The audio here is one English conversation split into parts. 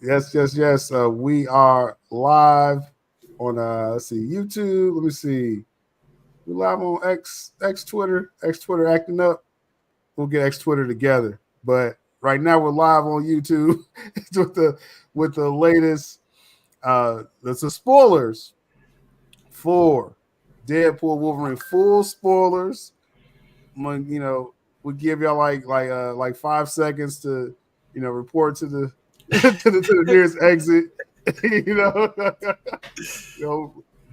Yes, yes, yes. We are live on let's see, YouTube. Let me see. We live on X Twitter acting up. We'll get X Twitter together. But right now we're live on YouTube with the latest that's the spoilers for Deadpool Wolverine. Full spoilers. You know, we give y'all like 5 seconds to report to the to the nearest exit. you know,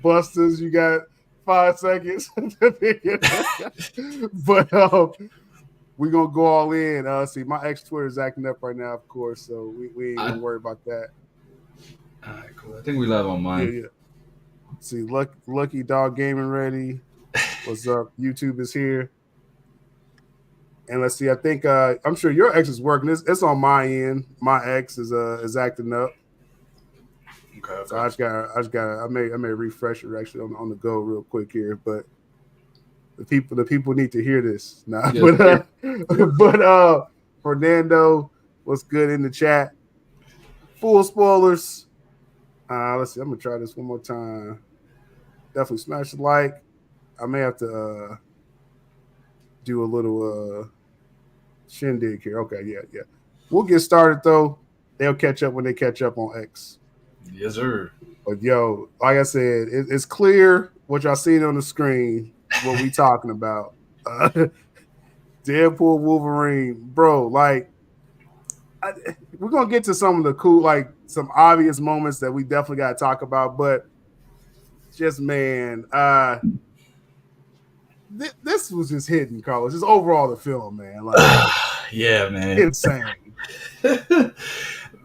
Busters, you got 5 seconds. but we're gonna go all in. See, my ex Twitter is acting up right now, of course, so we ain't gonna I, worry about that. all right, cool. I think we live on Yeah, mine. yeah. See, Lucky Dog Gaming ready. What's up? YouTube is here. And let's see. I think I'm sure your ex is working. It's on my end. My ex is acting up. Okay, So okay. I may refresh it actually on the go real quick here. But the people need to hear this. Nah, Yes, sir. Yes, sir. but Fernando, what's good in the chat? Full spoilers. Let's see. I'm gonna try this one more time. Definitely smash the like. I may have to do a little shindig here. Okay, yeah, yeah. We'll get started though. They'll catch up when they catch up on X. Yes, sir. But yo, like I said, it's clear what y'all seen on the screen. What we talking about? Uh, Deadpool, Wolverine, bro. Like I, we're gonna get to some of the cool, like some obvious moments that we definitely got to talk about. But just man, this was just hidden, Carlos. Just overall the film, man, like Yeah, man. insane.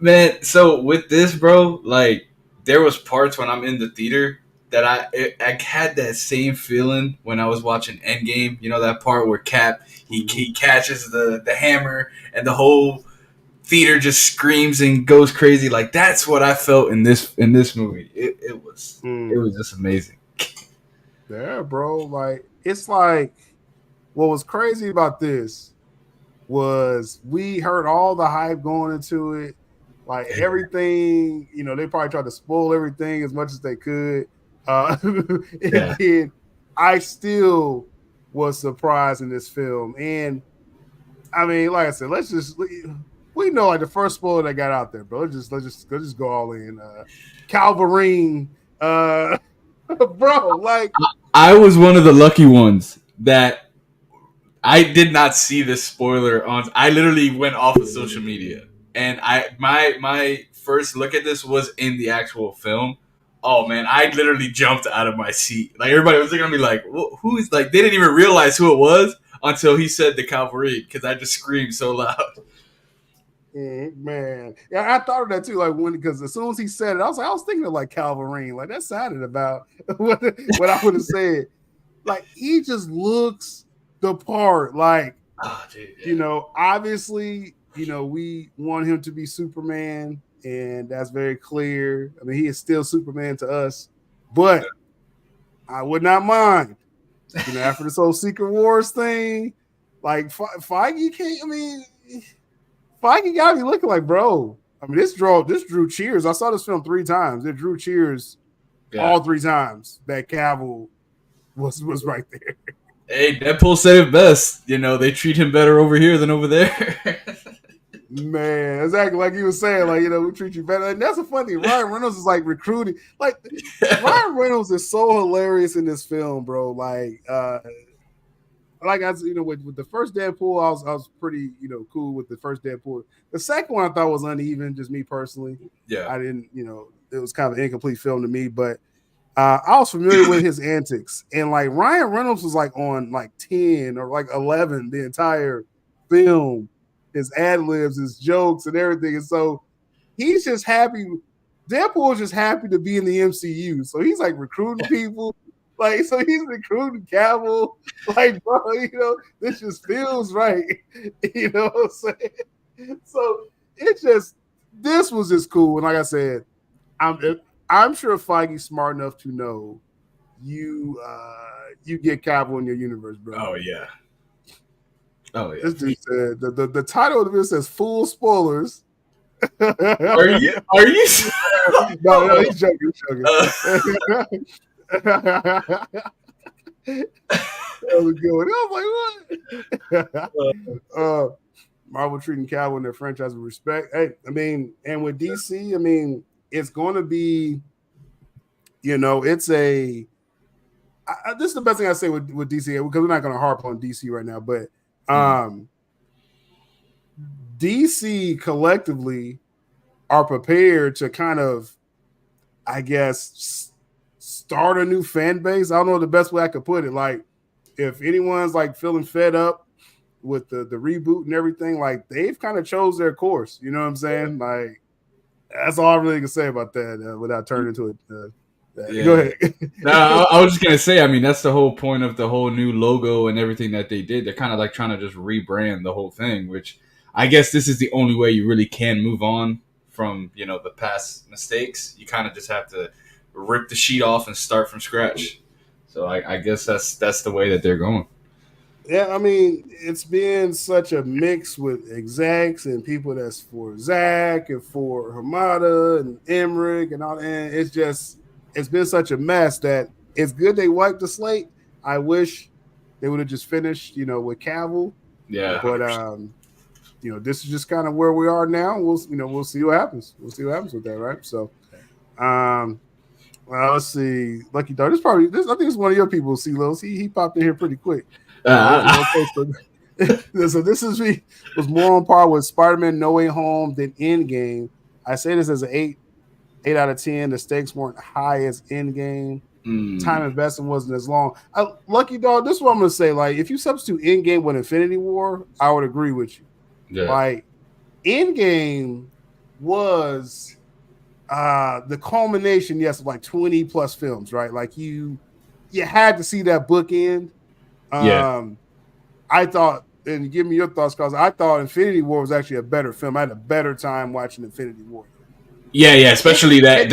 Man, so with this, bro, like there was parts when I'm in the theater that I had that same feeling when I was watching Endgame. You know that part where Cap Mhm. he catches the hammer and the whole theater just screams and goes crazy. Like that's what I felt in this movie. It Mm. was just amazing. Yeah, bro. Like it's like what was crazy about this was we heard all the hype going into it, like everything. They probably tried to spoil everything as much as they could, and Yeah. then I still was surprised in this film. And I mean, like I said, we know like the first spoiler that got out there, bro. Let's just go all in. Calverine, bro, like I was one of the lucky ones that I did not see this spoiler on. I literally went off of social media, and my first look at this was in the actual film. Oh man, I literally jumped out of my seat. Like everybody was looking at me like, "Who's like?" They didn't even realize who it was until he said the Calvary because I just screamed so loud. Man, yeah, I thought of that too. Like when, because as soon as he said it, I was thinking of like Calverine. Like that sounded about what I would have said. Like he just looks the part. Like Oh, dude, yeah. obviously, we want him to be Superman, and that's very clear. I mean, he is still Superman to us, but I would not mind. After this whole Secret Wars thing, like Feige can't. I mean, Feige got me looking like, bro. I mean, this drew cheers. I saw this film 3 times. It drew cheers Yeah. all 3 times. That Cavill was right there. Hey, Deadpool said it best. You know, they treat him better over here than over there. Man, exactly like you were saying, like we treat you better. And that's a funny thing. Ryan Reynolds is like recruiting. Like Ryan Reynolds is so hilarious in this film, bro. Like I, with the first Deadpool, I was pretty, cool with the first Deadpool. The second one I thought was uneven, just me personally. Yeah. I didn't, it was kind of an incomplete film to me, but I was familiar with his antics, and like Ryan Reynolds was like on like 10 or like 11 the entire film, his ad libs, his jokes, and everything, and so he's just happy. Deadpool is just happy to be in the MCU, so he's like recruiting people, like so he's recruiting Cavill, like bro, this just feels right, what I'm saying? So it just this was just cool, and like I said, I'm I'm sure Feige's smart enough to know you get Cavill in your universe, bro. Oh yeah. Oh yeah. This dude said the title of the video says full spoilers. Are you? Are you? No, no, he's joking. He's joking. Uh, That was good. I was like, what? Marvel treating Calvin and their franchise with respect. Hey, I mean, and with DC, I mean, it's going to be, it's a. This is the best thing I say with DC because we're not going to harp on DC right now, but mm, um, DC collectively are prepared to kind of, I guess, start a new fan base. I don't know the best way I could put it. Like, if anyone's like feeling fed up with the reboot and everything, like they've kind of chose their course. You know what I'm saying? Like, that's all I really can say about that without turning into it. Go yeah. ahead. No, I was just gonna say. I mean, that's the whole point of the whole new logo and everything that they did. They're kind of like trying to just rebrand the whole thing, which I guess this is the only way you really can move on from the past mistakes. You kind of just have to rip the sheet off and start from scratch. So I guess that's the way that they're going. Yeah, I mean, it's been such a mix with execs and people that's for Zach and for Hamada and Emmerich and all, and it's been such a mess that it's good they wiped the slate. I wish they would have just finished, with Cavill, Yeah, but 100%. this is just kind of where we are now. We'll see what happens. We'll see what happens with that, right? So, um, well, let's see. Lucky Dog. This. I think it's one of your people, C-Los. He popped in here pretty quick. Uh, Okay, so this was more on par with Spider-Man No Way Home than Endgame. I say this as an 8 out of 10. The stakes weren't high as Endgame. Time mm, investment wasn't as long. Lucky Dog, this is what I'm gonna say. Like, if you substitute Endgame with Infinity War, I would agree with you. yeah, Like, Endgame was the culmination, yes, of like 20 plus films, right? Like you had to see that bookend. yeah, Um, I thought, and give me your thoughts, because I thought Infinity War was actually a better film. I had a better time watching Infinity War. yeah, yeah. And, Especially that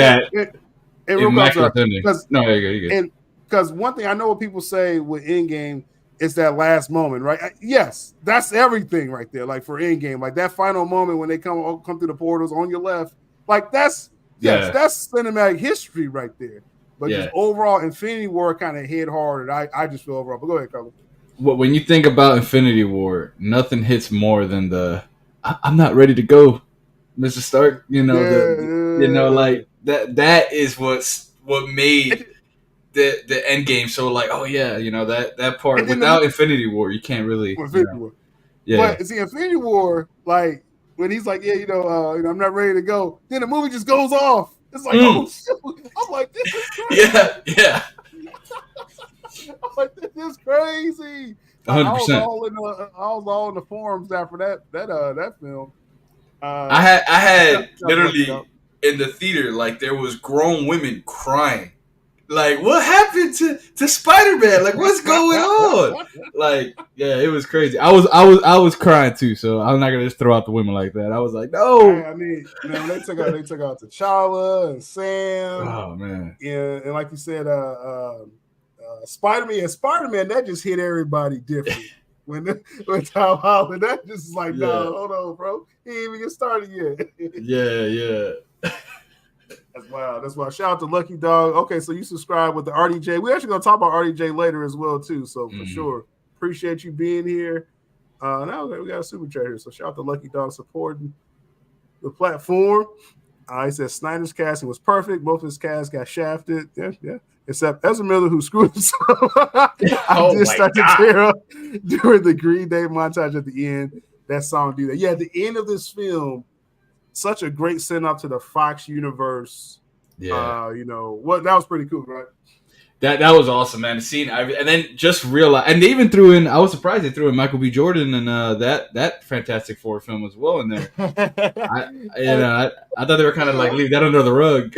and real quick, sorry, immaculate ending. because No, you're good. and because one thing I know what people say with Endgame is that last moment, right? Yes, that's everything right there. Like for Endgame, like that final moment when they come through the portals on your left, like that's yes, Yeah, that's cinematic history right there. But just yeah. overall, Infinity War kind of hit hard, and I just feel overall. But go ahead, Carlos. When you think about Infinity War, nothing hits more than I'm not ready to go, Mr. Stark. Yeah, Like that is what and, made the end game so like, oh yeah, that and part. then the Without Infinity War, you can't really, Infinity War. yeah, But see, Infinity War, like when he's like, yeah, I'm not ready to go. Then the movie just goes off. It's like, oh mm, shit! I'm like, this is yeah, crazy. yeah, I'm like, this is crazy. I hundred was percent. all in the forums after that film. I Uh, had I shout, had shout out to Lucky literally Dog. in the theater like there was grown women crying. Like, what happened to Spider Man? Like, what's going on? Like, yeah, it was crazy. I was crying too. So I'm not gonna just throw out the women like that. I was like, no. I mean, man, when they took out T'Challa and Sam, Oh man. yeah, and like you said, Spider-Man, that just hit everybody different. When Tom Holland, that just is like, Yeah, no, hold on, bro, he ain't even get started yet. yeah, yeah. That's wild. That's wild. Shout out to Lucky Dog. Okay, so you subscribe with the RDJ. We actually gonna talk about RDJ later as well too. So for Mm-hmm. sure, appreciate you being here. Now we got a super chat here. So shout out to Lucky Dog supporting the platform. He said Snyder's casting was perfect. Both his casts got shafted. Yeah, yeah. Except Ezra Miller, who screwed himself. I Oh did my start to god. tear up during the Green Day montage at the end. That song do that. Yeah, at the end of this film, such a great send up to the Fox universe. Yeah. What that was pretty cool, right? That was awesome, man. Seeing and then just realize, and they even threw in. I was surprised they threw in Michael B. Jordan and that Fantastic Four film as well in there. I I thought they were kind of like leave that under the rug.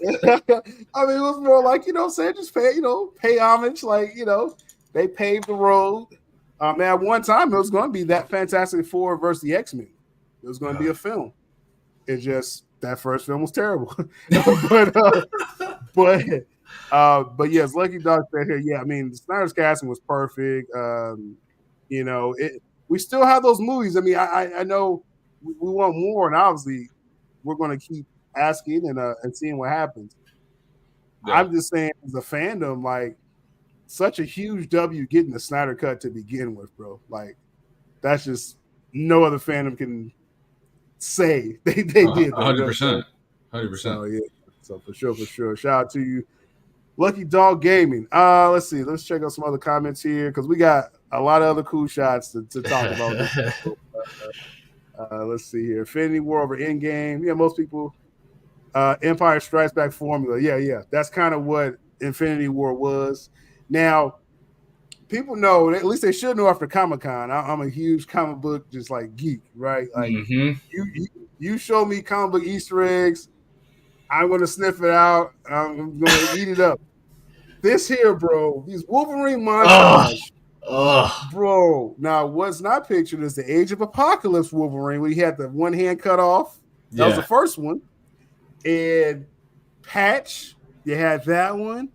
I mean, it was more like, saying just pay homage. Like, they paved the road. Man, at one time, it was going to be that Fantastic Four versus the X-Men. It was going to be a film. It just, that first film was terrible. but, yes, Lucky Dog said here, yeah, I mean, Snyder's casting was perfect. We still have those movies. I mean, I know we want more, and obviously we're going to keep asking and seeing what happens. Yeah, I'm just saying, as a fandom, like such a huge W getting the Snyder cut to begin with, bro. Like that's just no other fandom can say they did that. You know what I'm 100%, saying? 100%. So yeah, so for sure, for sure. Shout out to you, Lucky Dog Gaming. Let's see. Let's check out some other comments here because we got a lot of other cool shots to talk about this. Let's see here. Infinity War over Endgame. Yeah, most people. Empire Strikes Back formula. Yeah, yeah. That's kind of what Infinity War was. Now, people know, at least they should know after Comic Con. I'm a huge comic book just like geek, right? Like Hmm. you show me comic book Easter eggs, I'm gonna sniff it out. I'm gonna eat it up. This here, bro, these Wolverine Oh, montage, oh, bro. Now, what's not pictured is the Age of Apocalypse Wolverine, where he had the one hand cut off. That was the yeah. first one. And Patch, you had that one.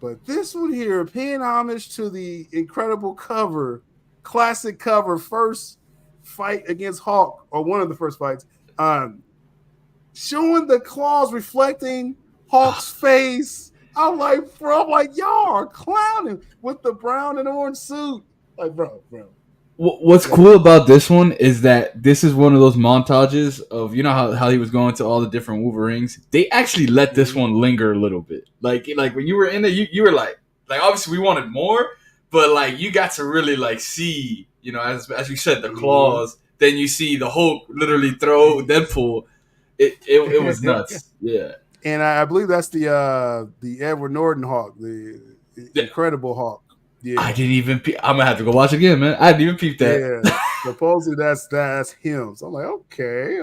But this one here, paying homage to the incredible cover, classic cover, first fight against Hulk, or one of the first fights, showing the claws reflecting Hulk's face. I'm like, y'all are clowning with the brown and orange suit. Like, bro. What's cool about this one is that this is one of those montages of how he was going to all the different Wolverines. They actually let this Mhm. one linger a little bit. Like when you were in it, you were like obviously we wanted more, but like you got to really like see as you said the Mhm. claws. Then you see the Hulk literally throw Deadpool. It was nuts. Yeah. And I believe that's the Edward Norton Hawk, the Yeah. Incredible Hawk. I Yeah, didn't even. I'm gonna have to go watch it again, man. I didn't even peep that. yeah. Supposedly that's him. So I'm like, okay,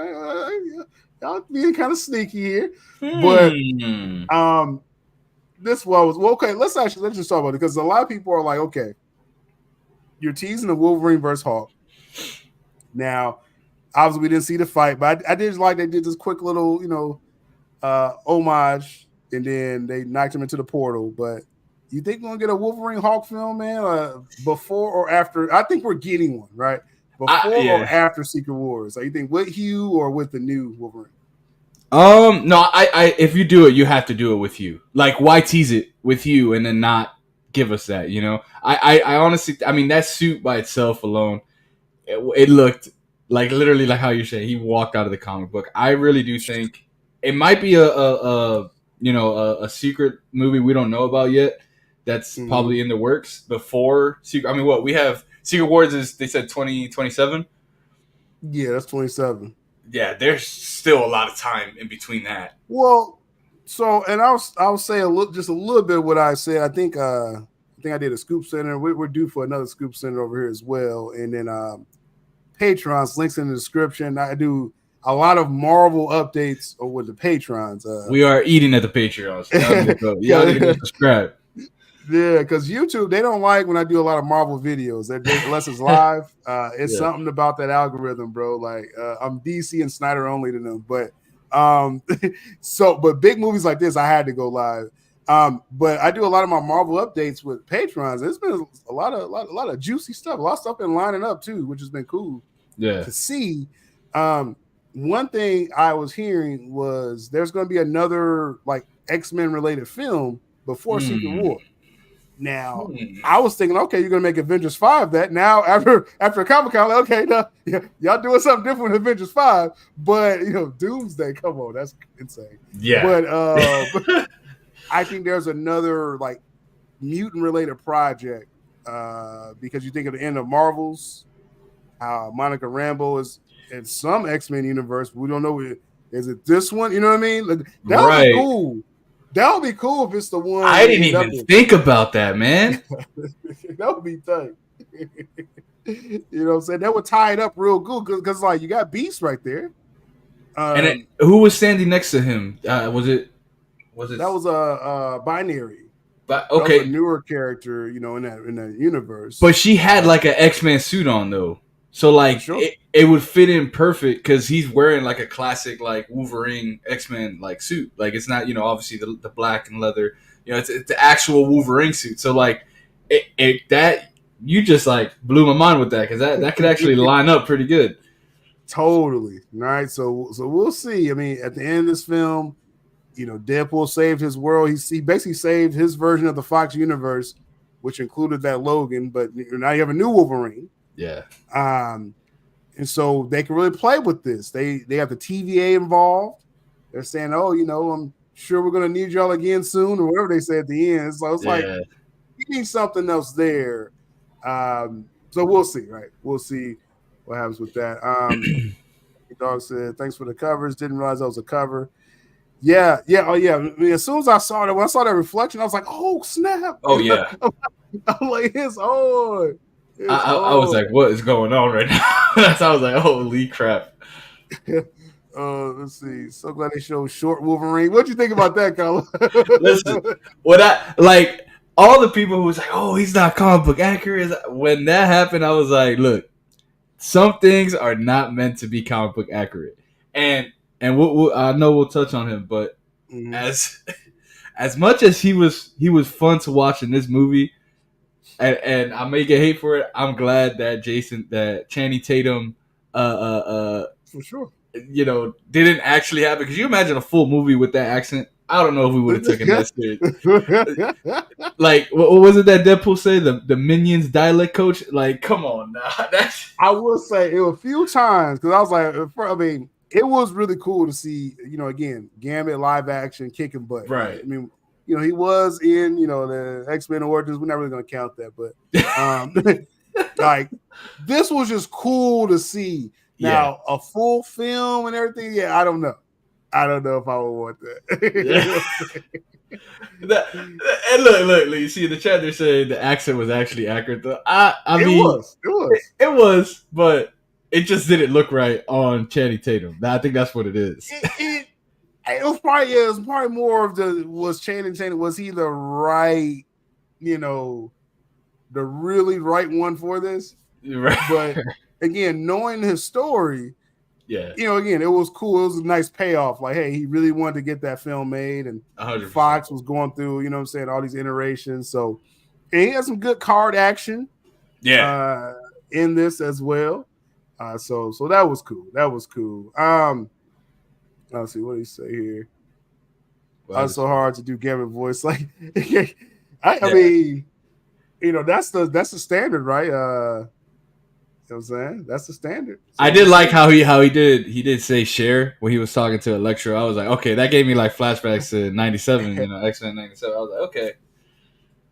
y'all being kind of sneaky here, but Hmm. um, this was well. Okay, let's just talk about it because a lot of people are like, okay, you're teasing the Wolverine versus Hawk. Now, obviously, we didn't see the fight, but I did like they did this quick little, homage, and then they knocked him into the portal. But you think we're gonna get a Wolverine Hawk film, man? Before or after? I think we're getting one, right? Before or Yeah. after Secret Wars? Like, you think with Hugh or with the new Wolverine? No, if you do it, you have to do it with you. Like, why tease it with you and then not give us that? I honestly, I mean, that suit by itself alone, it looked like literally like how you're saying he walked out of the comic book. I really do think it might be a secret movie we don't know about yet. That's Mm-hmm. probably in the works before Secret. I mean, what we have Secret Wars is they said 2027. Yeah, that's 27. Yeah, there's still a lot of time in between that. Well, so and I'll say just a little bit of what I said. I think I did a scoop center. We're due for another scoop center over here as well, and then patrons links in the description. I do a lot of Marvel updates with the patrons. We are eating at the Patreon, so y'all need to go subscribe. Yeah, because YouTube they don't like when I do a lot of Marvel videos. Unless it's live, it's Yeah. something about that algorithm, bro. Like I'm DC and Snyder only to them, but but big movies like this, I had to go live. But I do a lot of my Marvel updates with patrons. There's been a lot of juicy stuff. A lot of stuff been lining up too, which has been cool Yeah. to see. Um, One thing I was hearing was there's going to be another like X-Men related film before Secret Hmm. War. Now, Hmm. I was thinking, okay, you're gonna make Avengers 5 that. Now, after Comic Con, like, okay, no, y'all doing something different with Avengers 5, but Doomsday, come on, that's insane. Yeah. But I think there's another like mutant related project because you think of the end of Marvels, Monica Rambeau is in some X-Men universe. We don't know, is it this one? You know what I mean? Like, that would be Right. cool. That would be cool if it's the one I they didn't meet up even in. think about that, man. That would be tight. You know what I'm saying? That would tie it up real good because like you got Beast right there. Um, Who was standing next to him? Was it? Was it? that was a binary. But That was a okay, newer character, in that universe. but she had Uh, like an X-Men suit on though, so for like sure. it would fit in perfect because he's wearing like a classic like Wolverine X-Men like suit. Like it's not obviously the black and leather. It's the actual Wolverine suit. So like that you just like blew my mind with that because that could actually line up pretty good. Totally. All right. So we'll see. I mean, at the end of this film, Deadpool saved his world. He basically saved his version of the Fox universe, which included that Logan. But now you have a new Wolverine. Yeah. Um, and so they can really play with this. They have the TVA involved. They're saying, oh, I'm sure we're gonna need y'all again soon, or whatever they say at the end. So it's like Yeah. you need something else there. So we'll see, right? We'll see what happens with that. Dog said, "Thanks for the covers. Didn't realize that was a cover." Yeah, yeah, oh yeah. I mean, as soon as I saw that, when I saw that reflection, I was like, "Oh snap!" Oh yeah. I'm like, "It's on, it's I was on." like, what is going on right now? That's I was like, holy crap. Let's see. So glad they showed short Wolverine. What you think about that, Colin? Listen, what I like all the people who was like, oh, he's not comic book accurate. When that happened, I was like, look, some things are not meant to be comic book accurate, and I know we'll touch on him, but Mhm. as much as he was fun to watch in this movie, and I may get hate for it. I'm glad that Channing Tatum, For sure. didn't actually happen. Because you imagine a full movie with that accent. I don't know if we would have taken that serious. Like, what was it that Deadpool said? The Minions dialect coach? Like, come on now. That's I will say it a few times because I was like, I mean, it was really cool to see, again, Gambit live action kicking butt, right? right. I mean, he was in, the X-Men Origins. We're not really going to count that, but like this was just cool to see. Yeah. Now, a full film and everything, yeah, I don't know. I don't know if I would want Yeah. that. And look, you see the chat they're saying the accent was actually accurate. Though. I mean, It was. it was, but it just didn't look right on Channing Tatum. I think that's what it is. It was probably more of was Channing Tatum, was he the right, the really right one for this? Right. But again, knowing his story, yeah, again, it was cool. It was a nice payoff. Like, hey, he really wanted to get that film made, and 100%. Fox was going through, what I'm saying, all these iterations. So, and he had some good card action, in this as well. So that was cool. That was cool. Let's see what do you say here. It's so hard to do Gambit voice. Like, I mean, that's the standard, right? You know what I'm saying? That's the standard. So I did like how he did say share when he was talking to Electro. I was like, okay, that gave me like flashbacks to '97, X-Men '97. I was like, okay.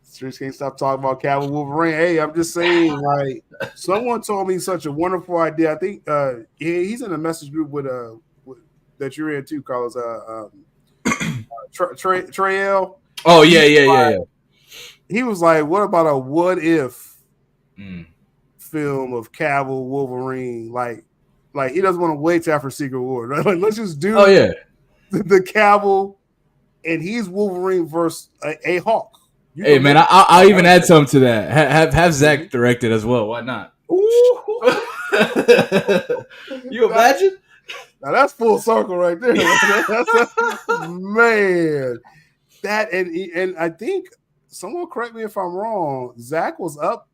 Streets can't stop talking about Cavill Wolverine. Hey, I'm just saying, like, someone told me such a wonderful idea. I think he's in a message group with that you're in too, Carlos. Trey L. Oh yeah. He was like, "What about a what if film of Cavill Wolverine? Like he doesn't want to wait till after Secret War. Right? Like, let's just do the Cavill, and he's Wolverine versus a Hawk." Hey man, I'll even add something to that. Have Zach direct it as well. Why not? You imagine? Now that's full circle right there. Man, that and I think someone correct me if I'm wrong. Zach was up.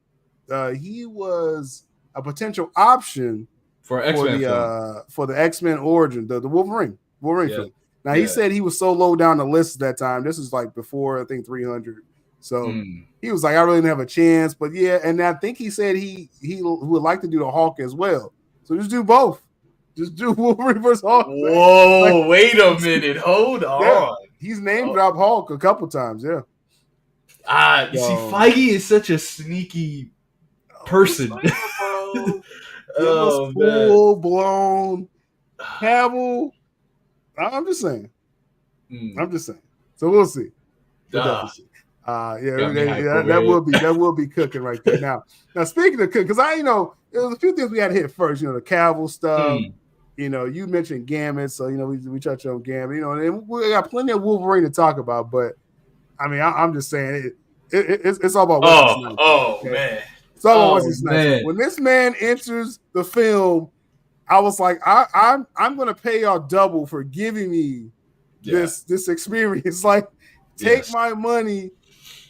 He was a potential option for the X-Men origin, the Wolverine film. Now he said he was so low down the list at that time. This is like before I think 300. So he was like, I really didn't have a chance. But yeah, and I think he said he would like to do the Hulk as well. So just do both. Just do Wolverine versus Hulk. Whoa, wait a minute. Hold on. Yeah, he's name dropped Hulk a couple times, yeah. You see, Feige is such a sneaky person. Full blown Cavill. I'm just saying. So we'll see. That will be cooking right there. Now speaking of cooking, because there was a few things we had to hit first. The Cavill stuff. You mentioned Gambit, so we touched on Gambit. And we got plenty of Wolverine to talk about. But I mean, I'm just saying it's all about Wesley Snipes. Okay? Man, it's all about Wesley Snipes. When this man enters the film, I was like, I'm going to pay y'all double for giving me this experience. Like, take my money.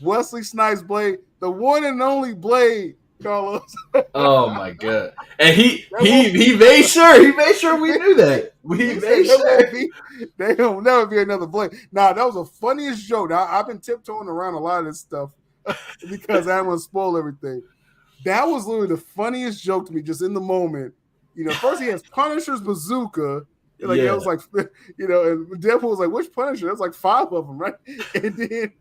Wesley Snipes Blade, the one and only Blade Carlos. Oh my god! And That won't he made sure we knew that. We he said made there sure. won't be there will never be another Blade. Nah, that was the funniest joke. Now, I've been tiptoeing around a lot of this stuff because I don't want to spoil everything. That was literally the funniest joke to me just in the moment. First he has Punisher's bazooka. Like it Yeah, was like, and Deadpool was like, which Punisher? There's like five of them, right? And then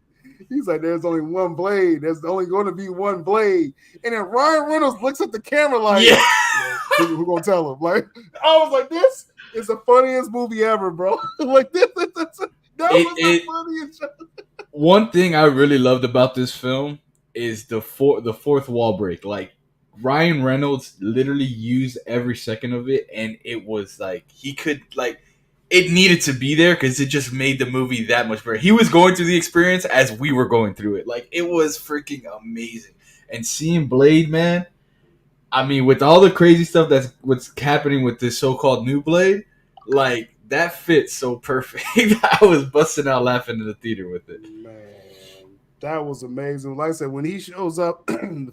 he's like, there's only one blade. There's only going to be one blade. And then Ryan Reynolds looks at the camera like, yeah. who gonna tell him? Like, I was like, this is the funniest movie ever, bro. Like that It was the it funniest. One thing I really loved about this film is the fourth wall break. Like Ryan Reynolds literally used every second of it, and it was like he could like it needed to be there because it just made the movie that much better. He was going through the experience as we were going through it. Like it was freaking amazing. And seeing Blade, man, I mean, with all the crazy stuff that's what's happening with this so-called new Blade, like that fits so perfect. I was busting out laughing in the theater with it. Man, that was amazing. Like I said, when he shows up,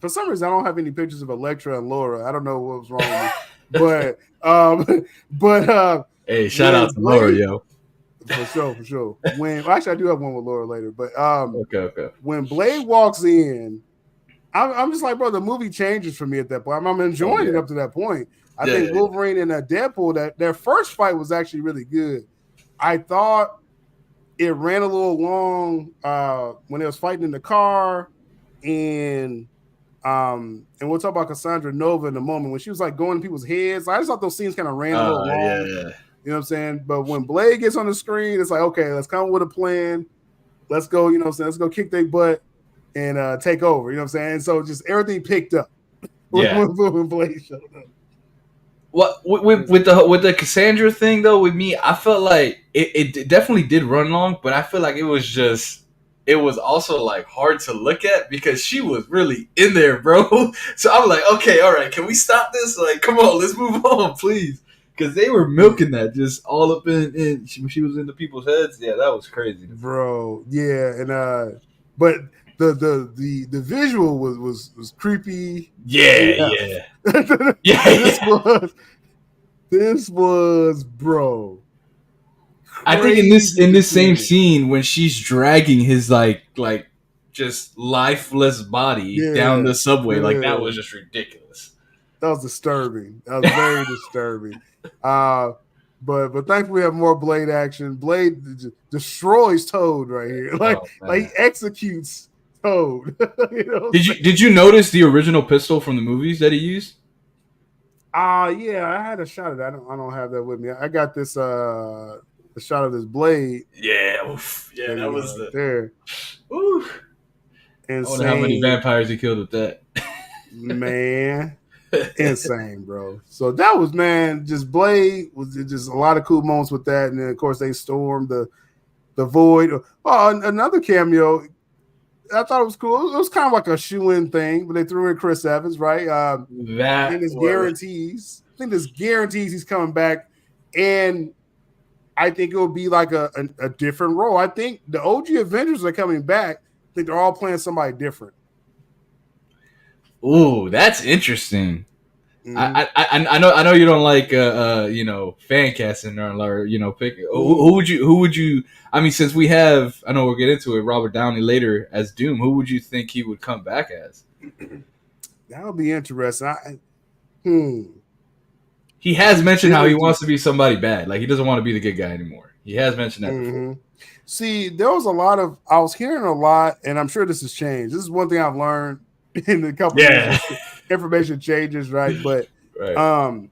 for some reason I don't have any pictures of Elektra and Laura. I don't know what was wrong with me, but but Hey, shout when out to Laura, Blade, yo. for sure. When actually I do have one with Laura later, but Okay, okay. when Blade walks in, I'm just like, bro, the movie changes for me at that point. I'm Oh enjoying it yeah. up to that point. I Yeah, think yeah, Wolverine and Deadpool, that their first fight was actually really good. I thought it ran a little long when they was fighting in the car, and we'll talk about Cassandra Nova in a moment when she was like going in people's heads. I just thought those scenes kind of ran a little yeah, long. yeah. You know what I'm saying? But when Blade gets on the screen, it's like, okay, let's come up with a plan. Let's go, you know what I'm saying? Let's go kick their butt and take over. You know what I'm saying? So just everything picked up Yeah. when Blade showed up. What with the Cassandra thing though? With me, I felt like it definitely did run long, but I feel like it was also like hard to look at because she was really in there, bro. So I'm like, okay, all right, can we stop this? Like, come on, let's move on, please. Because they were milking that just all up she was in the people's heads. Yeah, that was crazy. Bro. Yeah, and but the visual was creepy Yeah, AF. yeah, yeah, this yeah. was this was bro I think crazy in to this see. same scene when she's dragging his like just lifeless body down Yeah, the subway, like that yeah. was just ridiculous. That was disturbing. That was very disturbing. Uh but thankfully we have more Blade action. Blade destroys Toad right here. Oh Like he man. executes Toad. Did you notice the original pistol from the movies that he used? Yeah, I had a shot of that. I don't have that with me. I got this the shot of this Blade Yeah, oof. Yeah, thing that was right the. there. Oof. I wonder how many Insane, vampires he killed with that. man. Insane, bro. So that was, man, just Blade was just a lot of cool moments with that. And then of course they stormed the void. Oh, another cameo. I thought it was cool. It was kind of like a shoe-in thing, but they threw in Chris Evans, right? I think That this was. guarantees. I think this guarantees he's coming back, and I think it will be like a different role. I think the OG Avengers are coming back. I think they're all playing somebody different. Ooh, that's interesting. Mm-hmm. I know you don't like fan casting or pick who would you I mean since we have I know we'll get into it Robert Downey later as Doom, who would you think he would come back as? That would be interesting. Hmm. He has mentioned how Really he deep. wants to be somebody bad, like he doesn't want to be the good guy anymore. He has mentioned that before. Mm-hmm. See, there was a lot of I was hearing a lot, and I'm sure this has changed. This is one thing I've learned in a couple of Yeah. years. Information changes, right? But Right. um,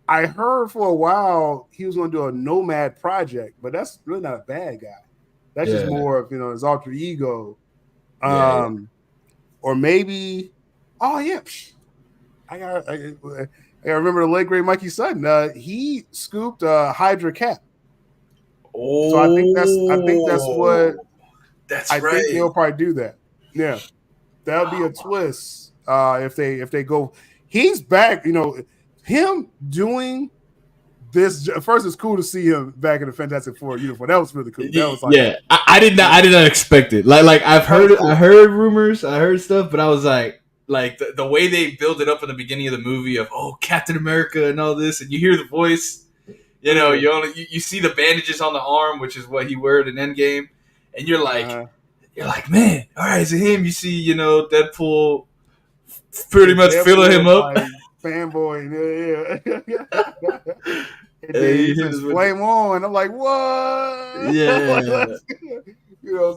I heard for a while he was going to do a Nomad project, but that's really not a bad guy. That's just Yeah. more of his alter ego. Yeah. Or maybe, oh yeah, I remember the late great Mikey Sutton. He scooped Hydra Cap. So I think that's what Oh, that's I think right. they'll probably do that. Yeah, that'll be a twist if they go. He's back. Him doing this. First, it's cool to see him back in the Fantastic Four uniform. That was really cool. That was like, I did not expect it. Like that was I cool. heard rumors, I heard stuff, but I was like, like the way they build it up in the beginning of the movie of Captain America and all this, and you hear the voice. Yeah. You see the bandages on the arm, which is what he wore in Endgame, and Uh-huh. you're like, man, all right, is it him? You see, Deadpool pretty And much filling him Deadpool up. like fanboy, yeah. And And then he you hit says us with the, flame on. I'm like, what? Like, yeah,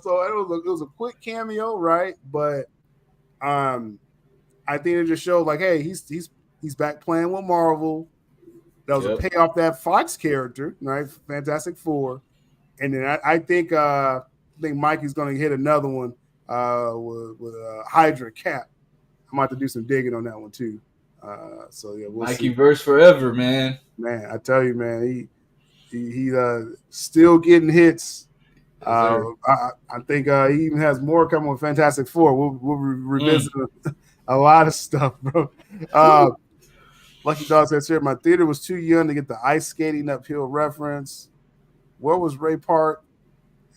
so it was a quick cameo, right? But um I think it just showed like, hey, he's back playing with Marvel. That was a yep. payoff that Fox character, right? Fantastic Four. And then I think Mikey's gonna hit another one with Hydra Cap. I'm about to do some digging on that one too. So yeah, we'll Mikey see. verse forever, man. Man, I tell you, man, he still getting hits. Yes, sir. I think he even has more coming with Fantastic Four. We'll Mm. revisit a lot of stuff, bro. Uh, Lucky Dog says here, my theater was too young to get the ice skating uphill reference. Where was Ray Park?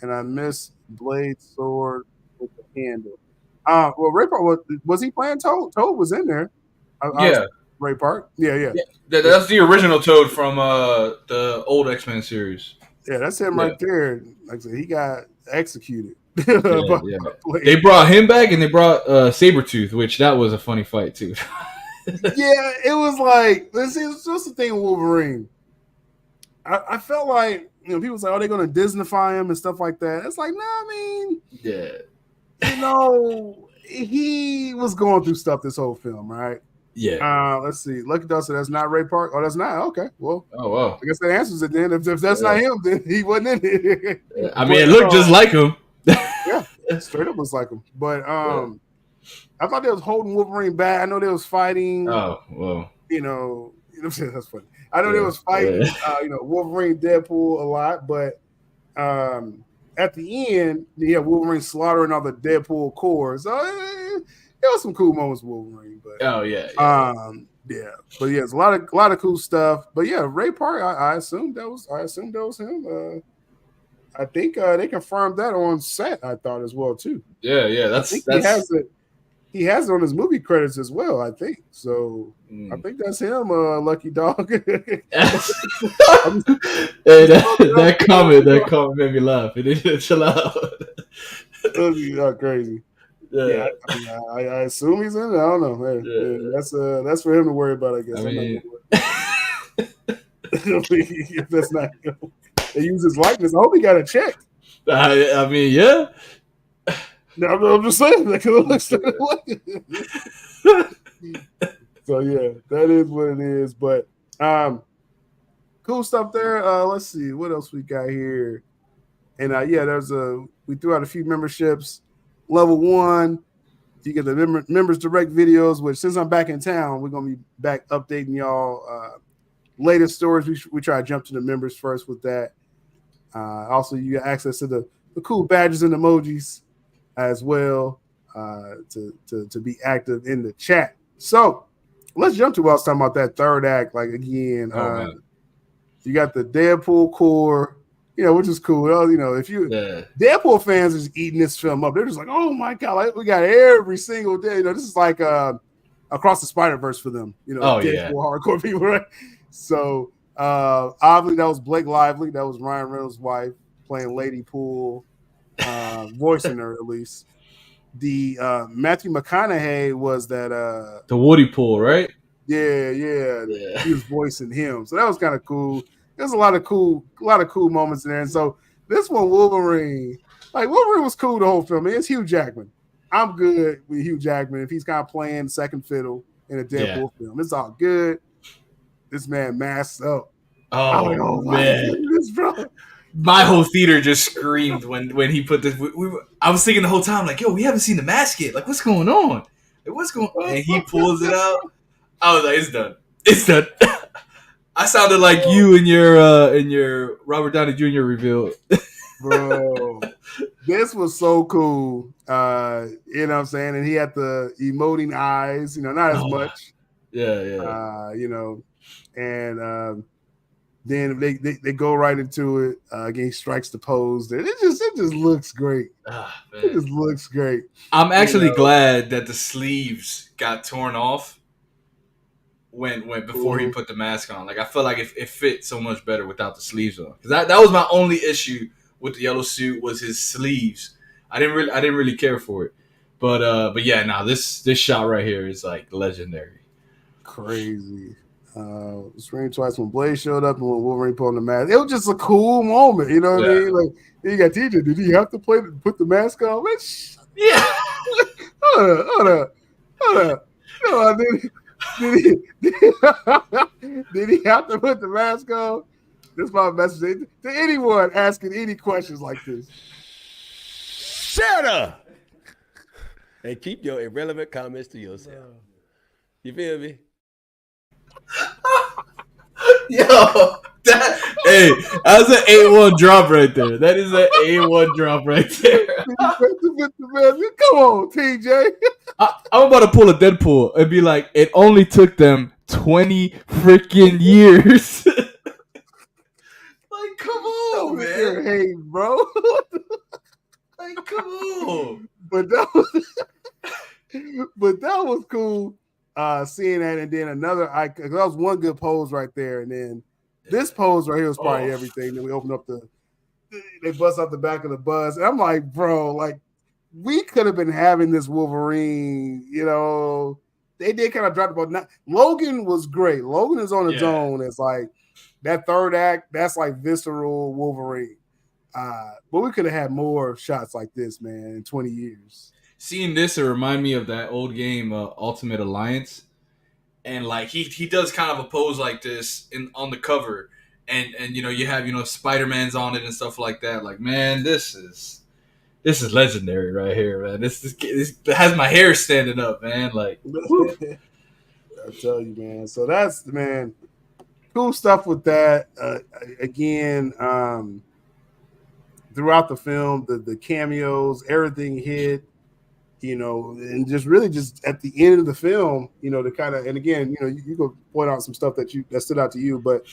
And I missed Blade Sword with the handle. Well, Ray Park was he playing Toad? Toad was in there. I was Yeah. Ray Park. Yeah, yeah, Yeah, yeah, that's the original Toad from the old X-Men series. yeah. That's him Yeah, right there. Like I said, he got executed yeah, by yeah. They Blade. brought him back, and they brought Sabretooth, which that was a funny fight too. Yeah, it was like this is just the thing with Wolverine. I felt like people say, "Oh, they're going to Disneyfy him and stuff like that." It's like, no, I mean, Yeah, he was going through stuff this whole film, right? yeah. Let's see. Lucky Dog said that's not Ray Park. Oh, that's not. Okay, well, Oh wow. I guess that answers it then. If that's not Yeah. him, then he wasn't in it. I mean, But it looked just like him. yeah, straight up was like him. But Yeah. I thought they was holding Wolverine back. I know they was fighting. Oh well. That's funny. I know they Yeah. was fighting. Wolverine, Deadpool a lot, but at the end, Wolverine slaughtering all the Deadpool cores. So there was some cool moments with Wolverine, but Oh yeah. Yeah. yeah. But yeah, it's a lot of cool stuff. But yeah, Ray Park, I assumed that was him. I think they confirmed that on set. I thought as well too. Yeah. Yeah. I think That's. he has it on his movie credits as well. I think so. I Mm. think that's him, Lucky Dog. I'm just, Hey, just looking up, that comment made me laugh. It didn't chill out. crazy. Yeah. Yeah, I mean, I assume he's in it. I don't know. Yeah. That's for him to worry about. I guess I I'm not mean, gonna worry. If that's not him. They use his likeness. I hope he got it checked. I mean, yeah. No, I'm just saying that it looks like so yeah, that is what it is. But cool stuff there. Let's see what else we got here. And we threw out a few memberships. Level 1, you get the members direct videos. Which since I'm back in town, we're gonna be back updating y'all latest stories. We try to jump to the members first with that. Also, you get access to the cool badges and emojis as well to be active in the chat. So let's jump to what I was talking about, that third act. Like again, Oh man. you got the Deadpool core, which is cool. If you Yeah. Deadpool fans are just eating this film up, they're just like, oh my god, like, we got every single day. This is like Across the Spider-Verse for them. Oh Deadpool yeah. hardcore people, right? So obviously that was Blake Lively, that was Ryan Reynolds' wife playing Lady Pool, voicing her at least. The Matthew McConaughey was that The Woody Pool, right? yeah, Yeah. he was voicing him, so that was kind of cool. There's a lot of cool moments in there. And so this one, Wolverine was cool the whole film. I mean, it's Hugh Jackman. I'm good with Hugh Jackman if he's kind of playing second fiddle in a Deadpool film. It's all good. This man masked up. I'm Oh like, oh my man. goodness, bro. My whole theater just screamed when he put this. I was thinking the whole time, like, yo, we haven't seen the mask yet. Like, what's going on? Like, what's going? And he pulls it out. I was like, it's done. It's done. I sounded like you in your Robert Downey Jr. reveal. Bro, this was so cool. You know what I'm saying? And he had the emoting eyes, not as much. Yeah, yeah. And Then they go right into it. Again, he strikes the pose. There, it just looks great. Ah, It man. just looks great. I'm You actually know. glad that the sleeves got torn off when before he Mhm. put the mask on. Like I felt like it fit so much better without the sleeves on. Because that was my only issue with the yellow suit was his sleeves. I didn't really care for it. But yeah, now this shot right here is like legendary. Crazy. Screamed twice when Blade showed up and when Wolverine put on the mask. It was just a cool moment, you know what I Yeah. mean? Like you got TJ. Did he have to put the mask on? Man, Yeah. hold up, hold up, hold up. No, did he have to put the mask on? This is my message to anyone asking any questions like this. Shut up and keep your irrelevant comments to yourself. You feel me? Yo, hey, that's an A1 drop right there. That is an A1 drop right there. Come on, TJ. I'm about to pull a Deadpool and be like, it only took them 20 freaking years. Like, come on, Over here, man. hey, bro. Like, come on. but that was, but that was cool. Seeing that, and then another, that was one good pose right there, and then this pose right here was probably Oh, everything. Then we open up they bust out the back of the bus, and I'm like, bro, like we could have been having this Wolverine, you know. They did kind of drop the ball. Logan was great. Logan is on its yeah. own. It's like that third act, that's like visceral Wolverine. But we could have had more shots like this, man, in 20 years. Seeing this, it remind me of that old game, Ultimate Alliance. And like he does kind of a pose like this on the cover. And you know, you have, you know, Spider-Man's on it and stuff like that. Like, man, this is legendary right here, man. This has my hair standing up, man. Like, whew. I tell you, man. So that's man, cool stuff with that. Again, throughout the film, the cameos, everything hit, you know, and just really just at the end of the film, you know, to kind of, and again, you know, you could point out some stuff that stood out to you, but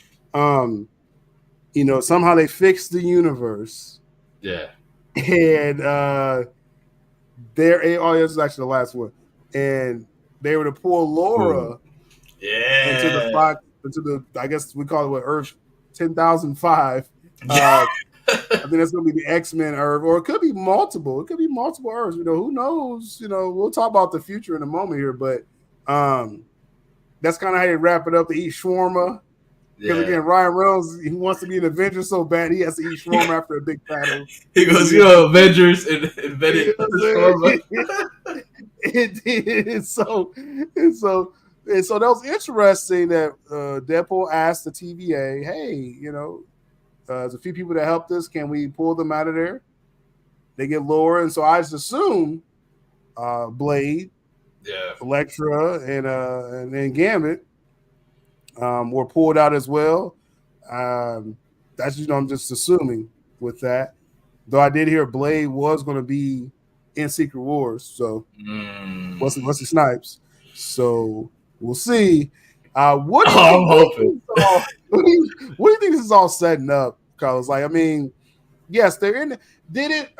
you know, somehow they fixed the universe. Yeah. And oh, this is actually the last one. And they were to pull Laura into the Yeah. five, into the, I guess we call it what, Earth 10,005. Yeah. I think that's going to be the X-Men Earth, or it could be multiple. It could be multiple Earths. You know, who knows? You know, we'll talk about the future in a moment here, but that's kind of how you wrap it up. To eat shawarma. Because again, Ryan Reynolds, he wants to be an Avenger so bad he has to eat shawarma after a big battle. He goes, you know, Avengers invented the shawarma. So that was interesting that Deadpool asked the TVA, hey, you know, there's a few people that helped us. Can we pull them out of there? They get lower. And so I just assume Blade, Yeah. Elektra, and then Gambit were pulled out as well. That's, you know, I'm just assuming with that. Though I did hear Blade was going to be in Secret Wars. So Wesley Snipes. So we'll see. What do you think? I'm hoping. What do you think this is all setting up, Carlos? Like, I mean, yes, they're in. Did it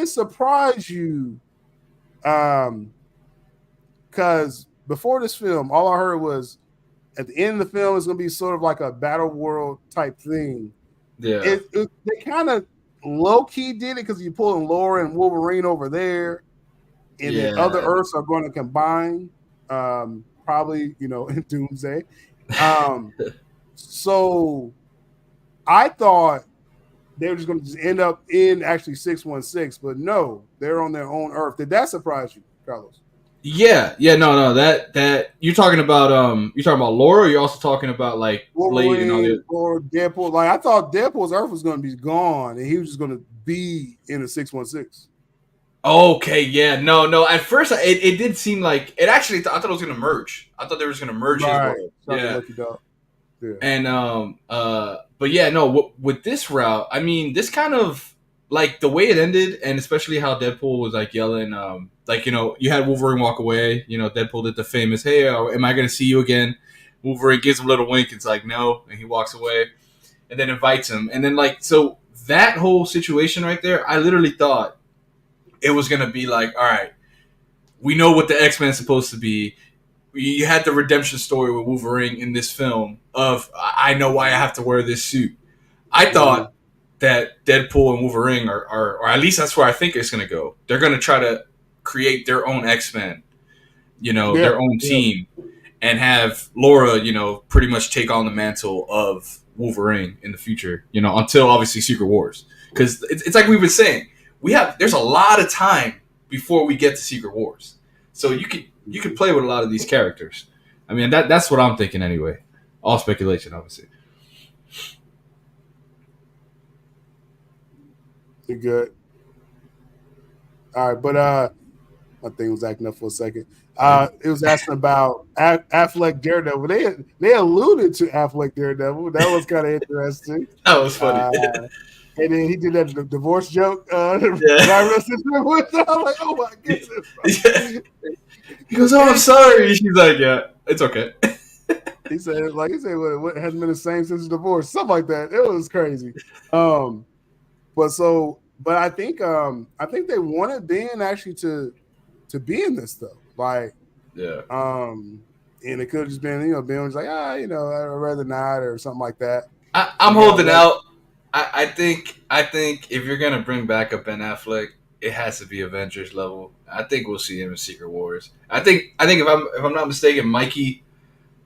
surprise you? Because before this film, all I heard was at the end of the film is going to be sort of like a battle world type thing. Yeah. They kind of low key did it because you're pulling Laura and Wolverine over there, and then other Earths are going to combine. Probably, you know, in Doomsday. So I thought they were just going to just end up in actually 616, but no, they're on their own Earth. Did that surprise you, Carlos? Yeah, no, that you're talking about Laura, or you're also talking about like Blade and all the or Deadpool. Like I thought Deadpool's Earth was going to be gone, and he was just going to be in a 616. Okay, yeah, no. At first, it did seem like it. Actually, I thought it was going to merge. I thought they were going to merge his world. Yeah, Yeah. and but yeah, no. With this route, I mean, this kind of like the way it ended, and especially how Deadpool was like yelling, like, you know, you had Wolverine walk away. You know, Deadpool did the famous, "Hey, am I going to see you again?" Wolverine gives him a little wink. It's like no, and he walks away. and then invites him, and then like so that whole situation right there, I literally thought it was gonna be like, all right, we know what the X-Men is supposed to be. You had the redemption story with Wolverine in this film of I know why I have to wear this suit. I Mhm. thought that Deadpool and Wolverine are or at least that's where I think it's going to go. They're going to try to create their own X-Men, Yeah, their own yeah. team, and have Laura, pretty much take on the mantle of Wolverine in the future, until obviously Secret Wars. Because it's like we've been saying, there's a lot of time before we get to Secret Wars, so you could play with a lot of these characters. I mean that's what I'm thinking anyway. All speculation, obviously. You're good. All right, but my thing was acting up for a second. It was asking about Affleck Daredevil. They alluded to Affleck Daredevil. That was kind of interesting. That was funny. Uh, and then he did that divorce joke. Yeah. Right, I was like, oh my Yeah. goodness. He goes, "Oh, I'm sorry." She's like, "Yeah, it's okay." He said, what hasn't been the same since the divorce, something like that. It was crazy. Um, but I think they wanted Ben actually to be in this though. Like, Yeah. and it could have just been, Ben was like, I'd rather not or something like that. I'm We got holding what? out. I think if you're gonna bring back a Ben Affleck, it has to be Avengers level. I think we'll see him in Secret Wars. I think if I'm not mistaken, Mikey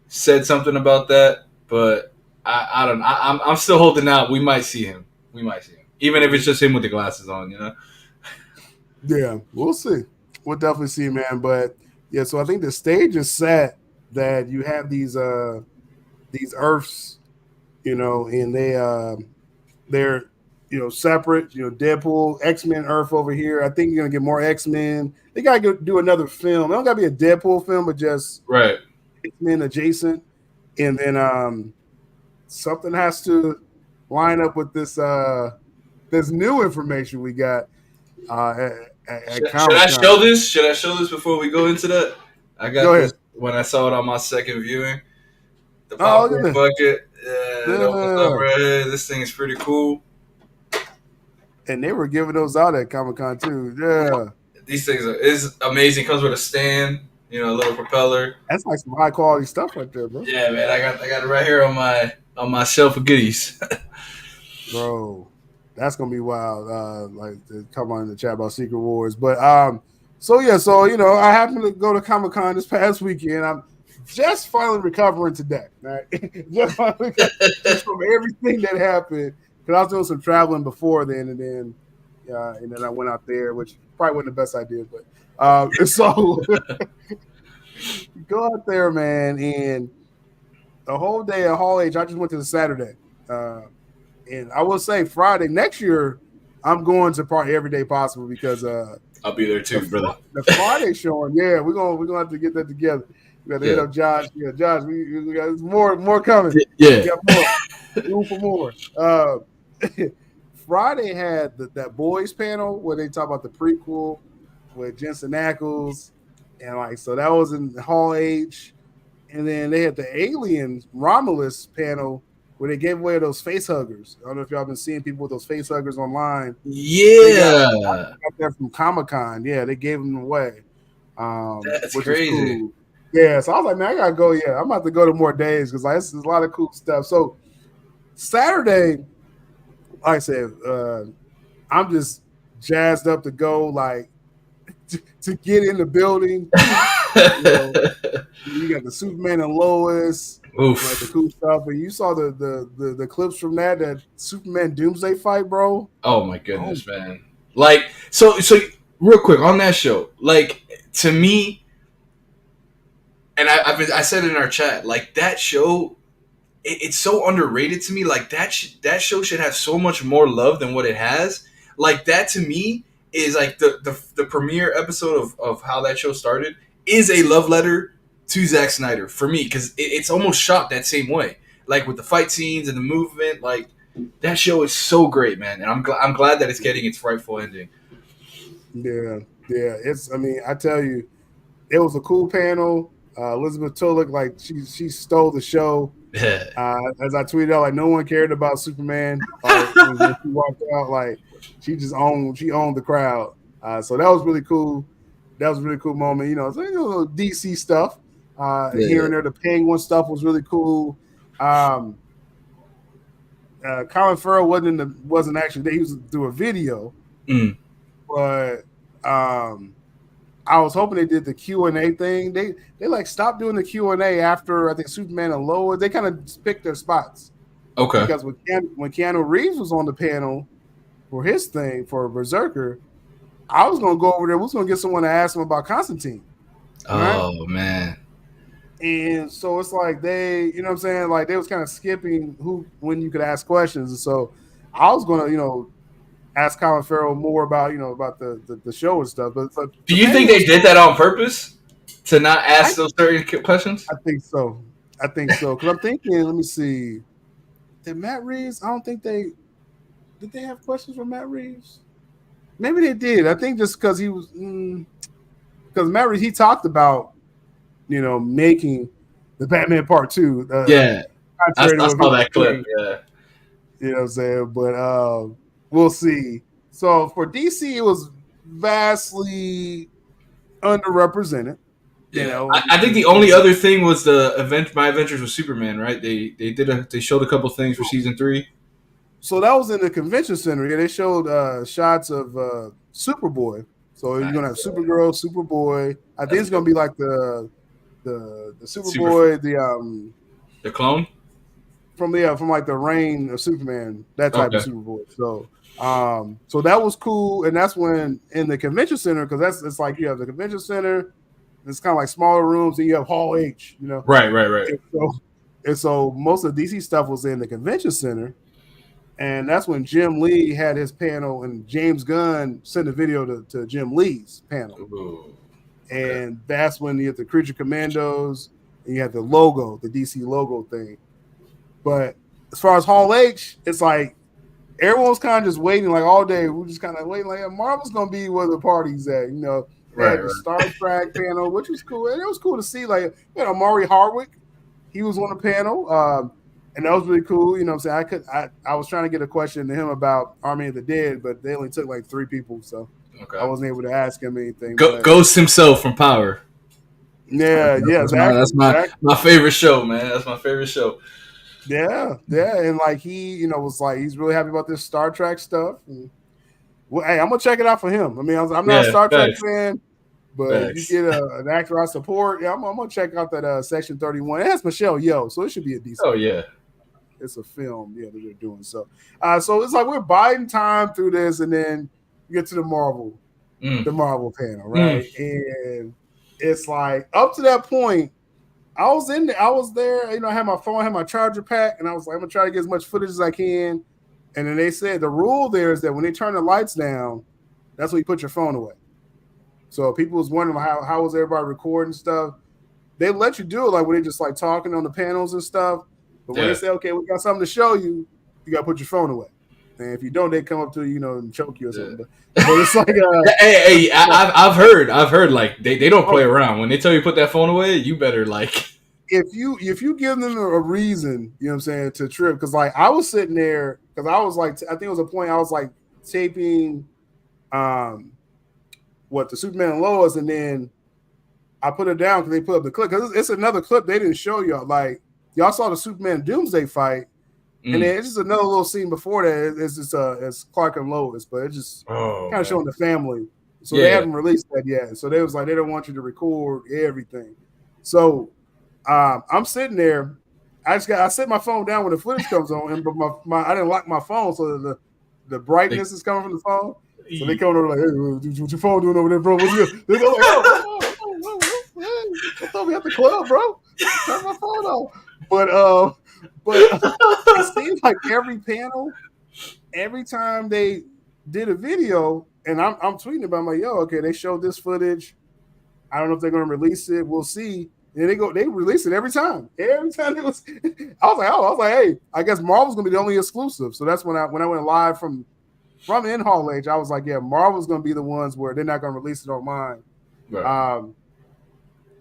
said something about that, but I don't. I'm still holding out. We might see him. We might see him, even if it's just him with the glasses on. Yeah, we'll see. We'll definitely see, man. But yeah, so I think the stage is set that you have these Earths, and they're separate. Deadpool, X-Men Earth over here. I think you're gonna get more X-Men. They gotta do another film. It don't gotta be a Deadpool film, but just Right. X-Men adjacent. And then something has to line up with this new information we got at Should Comic I Con. show this? Should I show this before we go into that? I Go got ahead. this when I saw it on my second viewing. The Oh, look at popcorn this. bucket. It opens up Yeah. right here. This thing is pretty cool. And they were giving those out at Comic Con too. Yeah. These things is amazing. Comes with a stand, a little propeller. That's like some high quality stuff right there, bro. Yeah, man. I got it right here on my shelf of goodies. Bro, that's gonna be wild. Like to come on in the chat about Secret Wars. But so yeah, I happened to go to Comic Con this past weekend. I'm just finally recovering today. Right? just from everything that happened. Because I was doing some traveling before then, and then I went out there, which probably wasn't the best idea, but so go out there, man, and the whole day at Hall H, I just went to the Saturday. And I will say Friday next year, I'm going to probably every day possible because I'll be there too, brother. the Friday showing, yeah, we're gonna have to get that together. We got to hit up Josh. Yeah, Josh, we got more coming. Yeah. We got more. Room for more. Friday had that boys panel where they talk about the prequel with Jensen Ackles, and so that was in Hall H. And then they had the Alien Romulus panel where they gave away those face huggers. I don't know if y'all been seeing people with those face huggers online. They Yeah. got that from Comic Con. Yeah, they gave them away, That's which is crazy. cool. Yeah, so I was like, man, I gotta go. Yeah, I'm about to go to more days because there's a lot of cool stuff. So Saturday, like I said, I'm just jazzed up to go, like to get in the building. You got the Superman and Lois, like the Oof. cool stuff. And you saw the clips from that Superman Doomsday fight, bro. Oh my goodness, man. Like so real quick on that show, like to me, and I said it in our chat, like that show, it's so underrated to me. Like that show should have so much more love than what it has. Like that to me is like the premiere episode of how that show started is a love letter to Zack Snyder for me because it's almost shot that same way. Like with the fight scenes and the movement, like that show is so great, man. And I'm glad that it's getting its rightful ending. Yeah. I mean, I tell you, it was a cool panel. Elizabeth Tulloch, like she stole the show. As I tweeted out, like no one cared about Superman. Like when she walked out, like she owned the crowd. So that was really cool. That was a really cool moment. So, little DC stuff. Here Yeah. and there, the Penguin stuff was really cool. Colin Farrell wasn't actually there. He was through a video, but I was hoping they did the Q&A thing. They like stopped doing the Q&A after I think Superman and Lois. They kind of picked their spots. Okay. Because when Keanu Reeves was on the panel for his thing for Berserker, I was gonna go over there. We was gonna get someone to ask him about Constantine. Right? Oh man. And so it's like they, you know what I'm saying? Like they was kind of skipping when you could ask questions. And so I was gonna, ask Colin Farrell more about, about the show and stuff. But Do you think they did that on purpose to not ask those certain questions? I think so. Because I'm thinking, let me see. Did Matt Reeves? I don't think did they have questions for Matt Reeves? Maybe they did. I think just because he was, because Matt Reeves, he talked about, making the Batman Part 2. Yeah. I saw that clip. Yeah. You know what I'm saying? But we'll see. So for DC, it was vastly underrepresented. Yeah. I think the only other thing was the My Adventures with Superman, right? They showed a couple things for season 3. So that was in the convention center. Yeah, they showed shots of Superboy. So you're gonna have Supergirl, Superboy. I think it's gonna be like the Superboy, the clone from like the Reign of Superman, that type of Superboy. So so that was cool, and that's when in the convention center, because it's like you have the convention center, it's kind of like smaller rooms, and you have Hall H, Right. And so most of the DC stuff was in the convention center. And that's when Jim Lee had his panel, and James Gunn sent a video to Jim Lee's panel. Ooh. And that's when you have the Creature Commandos, and you have the logo, the DC logo thing. But as far as Hall H, it's like everyone's kind of just waiting, like all day. We're just kind of waiting, like Marvel's gonna be where the party's at, They had the Star Trek panel, which was cool, and it was cool to see. Like, Maury Hardwick, he was on the panel. And that was really cool. You know what I'm saying? I was trying to get a question to him about Army of the Dead, but they only took like 3 people, so I wasn't able to ask him anything. Ghost himself from Power. Yeah, exactly. That's my favorite show, man. That's my favorite show. Yeah. And like he, was like he's really happy about this Star Trek stuff. And, well, hey, I'm gonna check it out for him. I mean, I'm not a Star Trek fan, but if you get an actor I support, I'm gonna check out that Section 31. It has Michelle Yeoh, so it should be a decent. Oh yeah. It's a film, that they're doing. So it's like we're biding time through this, and then you get to the Marvel panel, right? And it's like up to that point, I was there, I had my phone, I had my charger pack, and I was like, I'm gonna try to get as much footage as I can. And then they said the rule there is that when they turn the lights down, that's when you put your phone away. So people was wondering how was everybody recording stuff. They let you do it like when they just like talking on the panels and stuff. But when they say, okay, we got something to show you, you got to put your phone away. And if you don't, they come up to you, and choke you or something. But it's like, hey, I've heard like they don't play around. When they tell you to put that phone away, you better like. If you give them a reason, you know what I'm saying, to trip, because like I was sitting there because I was like, I think it was a point I was like taping, the Superman and Lois, and then I put it down because they put up the clip because it's another clip they didn't show y'all. Like y'all saw the Superman Doomsday fight, and then it's just another little scene before that. It's just it's Clark and Lois, but it's just kind of showing the family. So they haven't released that yet. So they was like, they don't want you to record everything. So I'm sitting there. I set my phone down when the footage comes on, but I didn't lock my phone, so the brightness is coming from the phone. So they come over like, hey, what your phone doing over there, bro? What's good? They go like, I thought we at the club, bro. Turn my phone off. But it seems like every panel, every time they did a video, and I'm tweeting about, I'm like, yo, okay, they showed this footage. I don't know if they're gonna release it. We'll see. And they release it every time. Every time it was, I was like, hey, I guess Marvel's gonna be the only exclusive. So that's when I went live from in Hall H, I was like, yeah, Marvel's gonna be the ones where they're not gonna release it on mine. Right.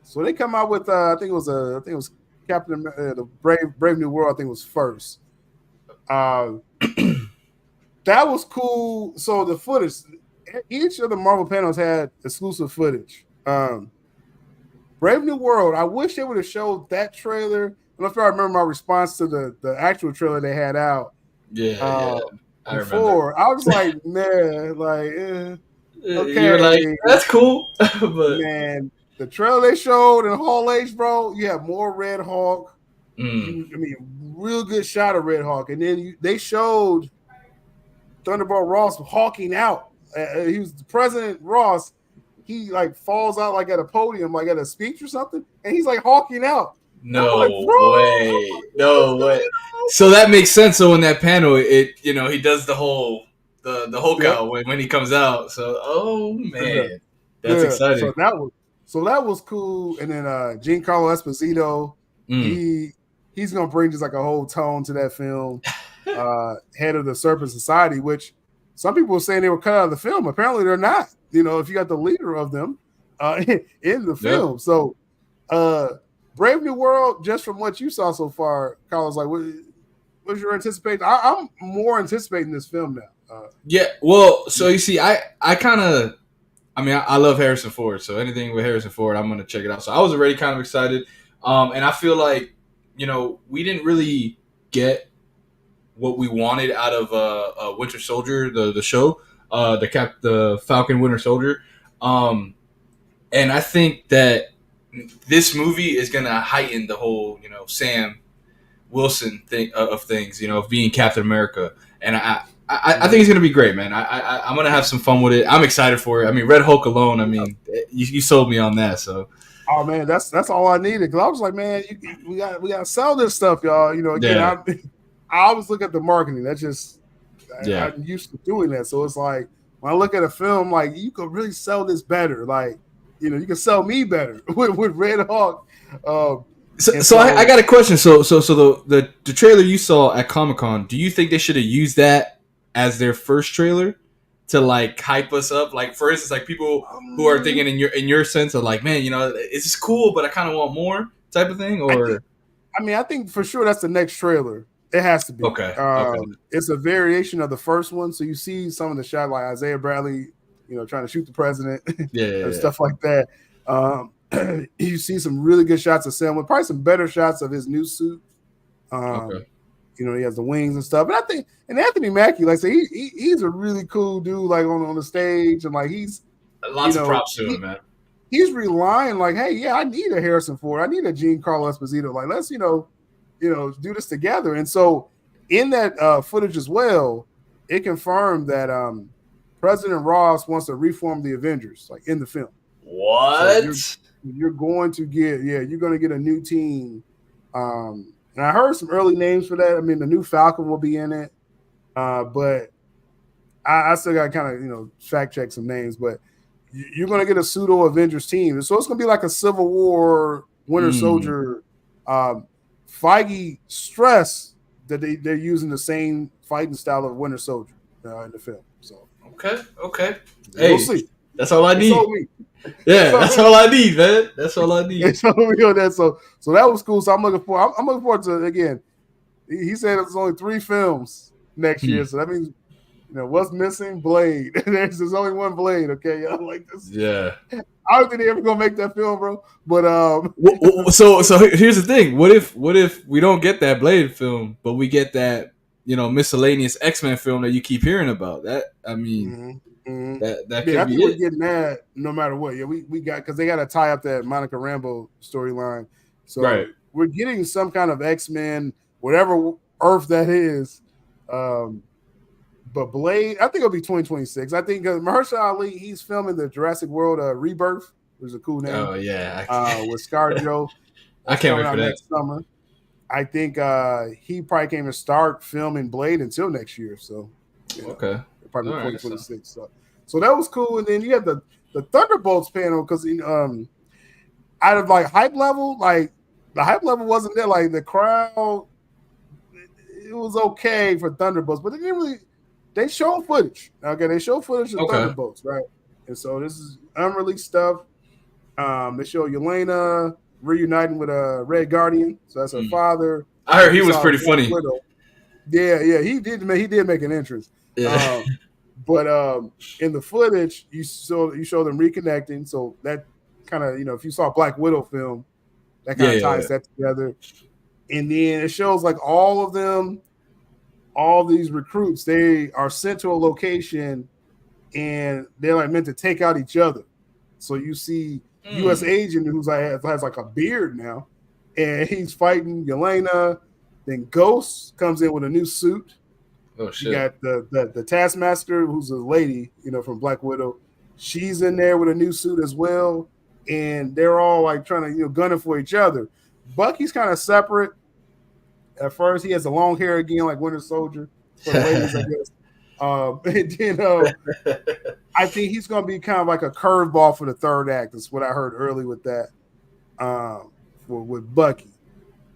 So they come out with I think it was the Brave New World, I think, was first. Uh, that was cool. So the footage, each of the Marvel panels had exclusive footage. Brave New World, I wish they would have showed that trailer. I don't know if I remember my response to the actual trailer they had out Yeah, I remember. before. I was like, man, like, You were like, okay, that's cool, but man. The trailer they showed in Hall H, bro, you have more Red Hawk. I mean, real good shot of Red Hawk, and then they showed Thunderbolt Ross hawking out. He was President Ross. He like falls out like at a podium, like at a speech or something, and he's like hawking out. I'm like, no bro, way, what's no way. going on? So that makes sense. So in that panel, he does the whole the Hulk Yep. out when he comes out. So Yeah. man, that's Yeah. exciting. So that was cool. And then Giancarlo Esposito, he's gonna bring just like a whole tone to that film. Head of the Serpent Society, which some people were saying they were cut out of the film. Apparently they're not. If you got the leader of them in the film. Yep. So Brave New World, just from what you saw so far, Carlos, like what's your anticipation? I'm more anticipating this film now. Yeah. Well, so you see, I love Harrison Ford. So anything with Harrison Ford, I'm gonna check it out. So I was already kind of excited, and I feel like we didn't really get what we wanted out of Winter Soldier, the show, the Falcon Winter Soldier, and I think that this movie is gonna heighten the whole Sam Wilson thing of things, of being Captain America, and I think it's gonna be great, man. I'm gonna have some fun with it. I'm excited for it. I mean, Red Hulk alone. I mean, you sold me on that. So, oh man, that's all I needed because I was like, man, we got to sell this stuff, y'all. Again, yeah. I always look at the marketing. That's just I'm used to doing that. So it's like when I look at a film, like you could really sell this better. Like you can sell me better with Red Hawk. So I got a question. So the trailer you saw at Comic-Con, do you think they should have used that as their first trailer to like hype us up? Like for instance, like people who are thinking in your sense of like, man, it's just cool, but I kind of want more type of thing. Or I think for sure that's the next trailer. It has to be. Okay. It's a variation of the first one. So you see some of the shot like Isaiah Bradley, trying to shoot the president, and stuff like that. You see some really good shots of Sam with probably some better shots of his new suit. He has the wings and stuff. But I think, and Anthony Mackie, like I say, he's a really cool dude, like on the stage, and like he's lots of props to him, man. He's relying like, hey, yeah, I need a Harrison Ford, I need a Giancarlo Esposito. Like, let's do this together. And so in that footage as well, it confirmed that President Ross wants to reform the Avengers, like in the film. What? So you're going to get a new team. And I heard some early names for that. I mean, the new Falcon will be in it. But I still got to kind of, fact check some names, but you're going to get a pseudo Avengers team. So it's going to be like a Civil War Winter Soldier. Feige stressed that they're using the same fighting style of Winter Soldier in the film. So okay. Hey, we'll see. That's all I need. Yeah, that's all I need, man. That's all I need. So that was cool. So I'm looking forward to again. He said it's only 3 films next year, so that means what's missing? Blade. There's only one Blade. Okay, y'all like this. Yeah. I don't think they're ever gonna make that film, bro. But so here's the thing. What if we don't get that Blade film, but we get that miscellaneous X-Men film that you keep hearing about? That I mean. That could I be think we're it. getting that no matter what. Yeah, we got because they got to tie up that Monica Rambeau storyline. So we're getting some kind of X-Men, whatever Earth that is. But Blade, I think it'll be 2026. I think Mahershala Ali, he's filming the Jurassic World Rebirth, which is a cool name. Oh yeah, with ScarJo. I can't wait for that next summer. I think he probably can't even start filming Blade until next year. So okay. Probably 2026. So that was cool. And then you have the Thunderbolts panel because out of like hype level, like the hype level wasn't there. Like the crowd, it was okay for Thunderbolts, but they didn't really. They show footage. Okay, they show footage of Thunderbolts, right? And so this is unreleased stuff. They show Yelena, reuniting with Red Guardian. So that's her father. I heard he You was saw pretty Black funny. Widow. Yeah, he did make an entrance. Yeah. But in the footage, you show them reconnecting. So that kind of, if you saw Black Widow film, that kind of ties that together. And then it shows like all of them, all these recruits, they are sent to a location and they're like meant to take out each other. So you see U.S. agent who's like has like a beard now, and he's fighting Yelena. Then Ghost comes in with a new suit. Oh shit! You got the Taskmaster, who's a lady, from Black Widow. She's in there with a new suit as well, and they're all like trying to gunning for each other. Bucky's kind of separate. At first, he has the long hair again, like Winter Soldier for the ladies, I guess. And then I think he's going to be kind of like a curveball for the third act. That's what I heard early with that. With Bucky.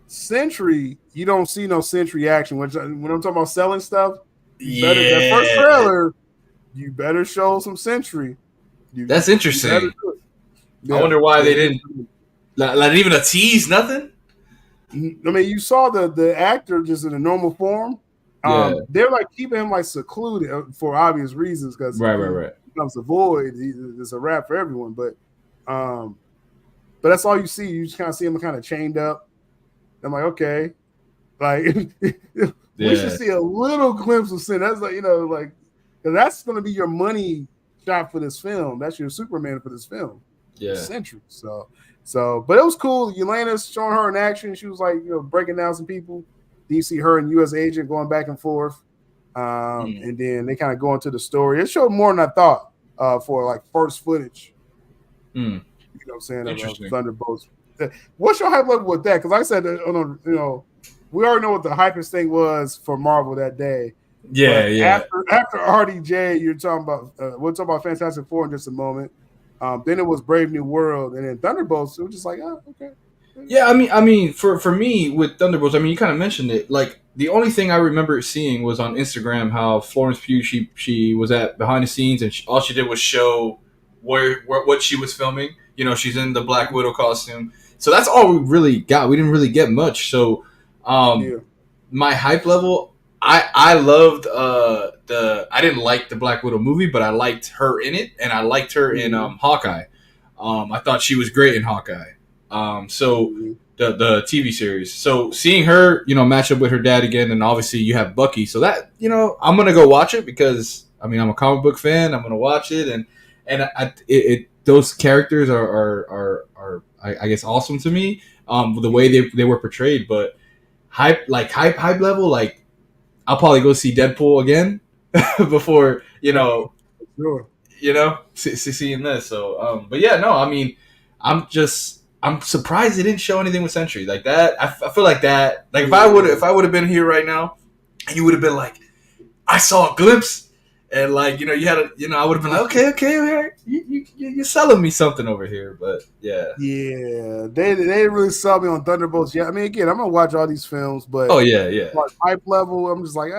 Sentry, you don't see no Sentry action. When I'm talking about selling stuff, that first trailer, you better show some Sentry. That's interesting. I wonder why they didn't. Not even a tease, nothing. I mean, you saw the actor just in a normal form. They're like keeping him like secluded for obvious reasons because right. Becomes a void. It's a wrap for everyone, but that's all you see. You just kind of see him kind of chained up. I'm like, okay, like we should see a little glimpse of Sin. That's like because that's going to be your money shot for this film. That's your Superman for this film. Yeah, Sentry. So, but it was cool. Yelena's showing her in action. She was like, breaking down some people. Then you see her and U.S. agent going back and forth. And then they kind of go into the story. It showed more than I thought for like first footage. You know what I'm saying? Of Thunderbolts. What's your hype level with that? Because like I said, we already know what the hypest thing was for Marvel that day. Yeah. After RDJ, you're talking about, we'll talk about Fantastic Four in just a moment. Then it was Brave New World, and then Thunderbolts. It was just like, oh, okay. Yeah, I mean, for me with Thunderbolts, I mean, you kind of mentioned it. Like the only thing I remember seeing was on Instagram how Florence Pugh she was at behind the scenes, and all she did was show what she was filming. She's in the Black Widow costume, so that's all we really got. We didn't really get much. So, my hype level, I loved I didn't like the Black Widow movie, but I liked her in it, and I liked her in Hawkeye. I thought she was great in Hawkeye. The TV series. So seeing her, match up with her dad again, and obviously you have Bucky. So that I'm gonna go watch it because I'm a comic book fan. I'm gonna watch it, and those characters are I guess awesome to me. The way they were portrayed, but hype level, like I'll probably go see Deadpool again before seeing this. So but yeah, no, I mean, I'm surprised they didn't show anything with Sentry like that. I feel like that. Like if I would have been here right now, you would have been like, I saw a glimpse, and like you had I would have been like, okay, you're selling me something over here. But yeah, they didn't really sell me on Thunderbolts yet. I mean, again, I'm gonna watch all these films, but like hype level, I'm just like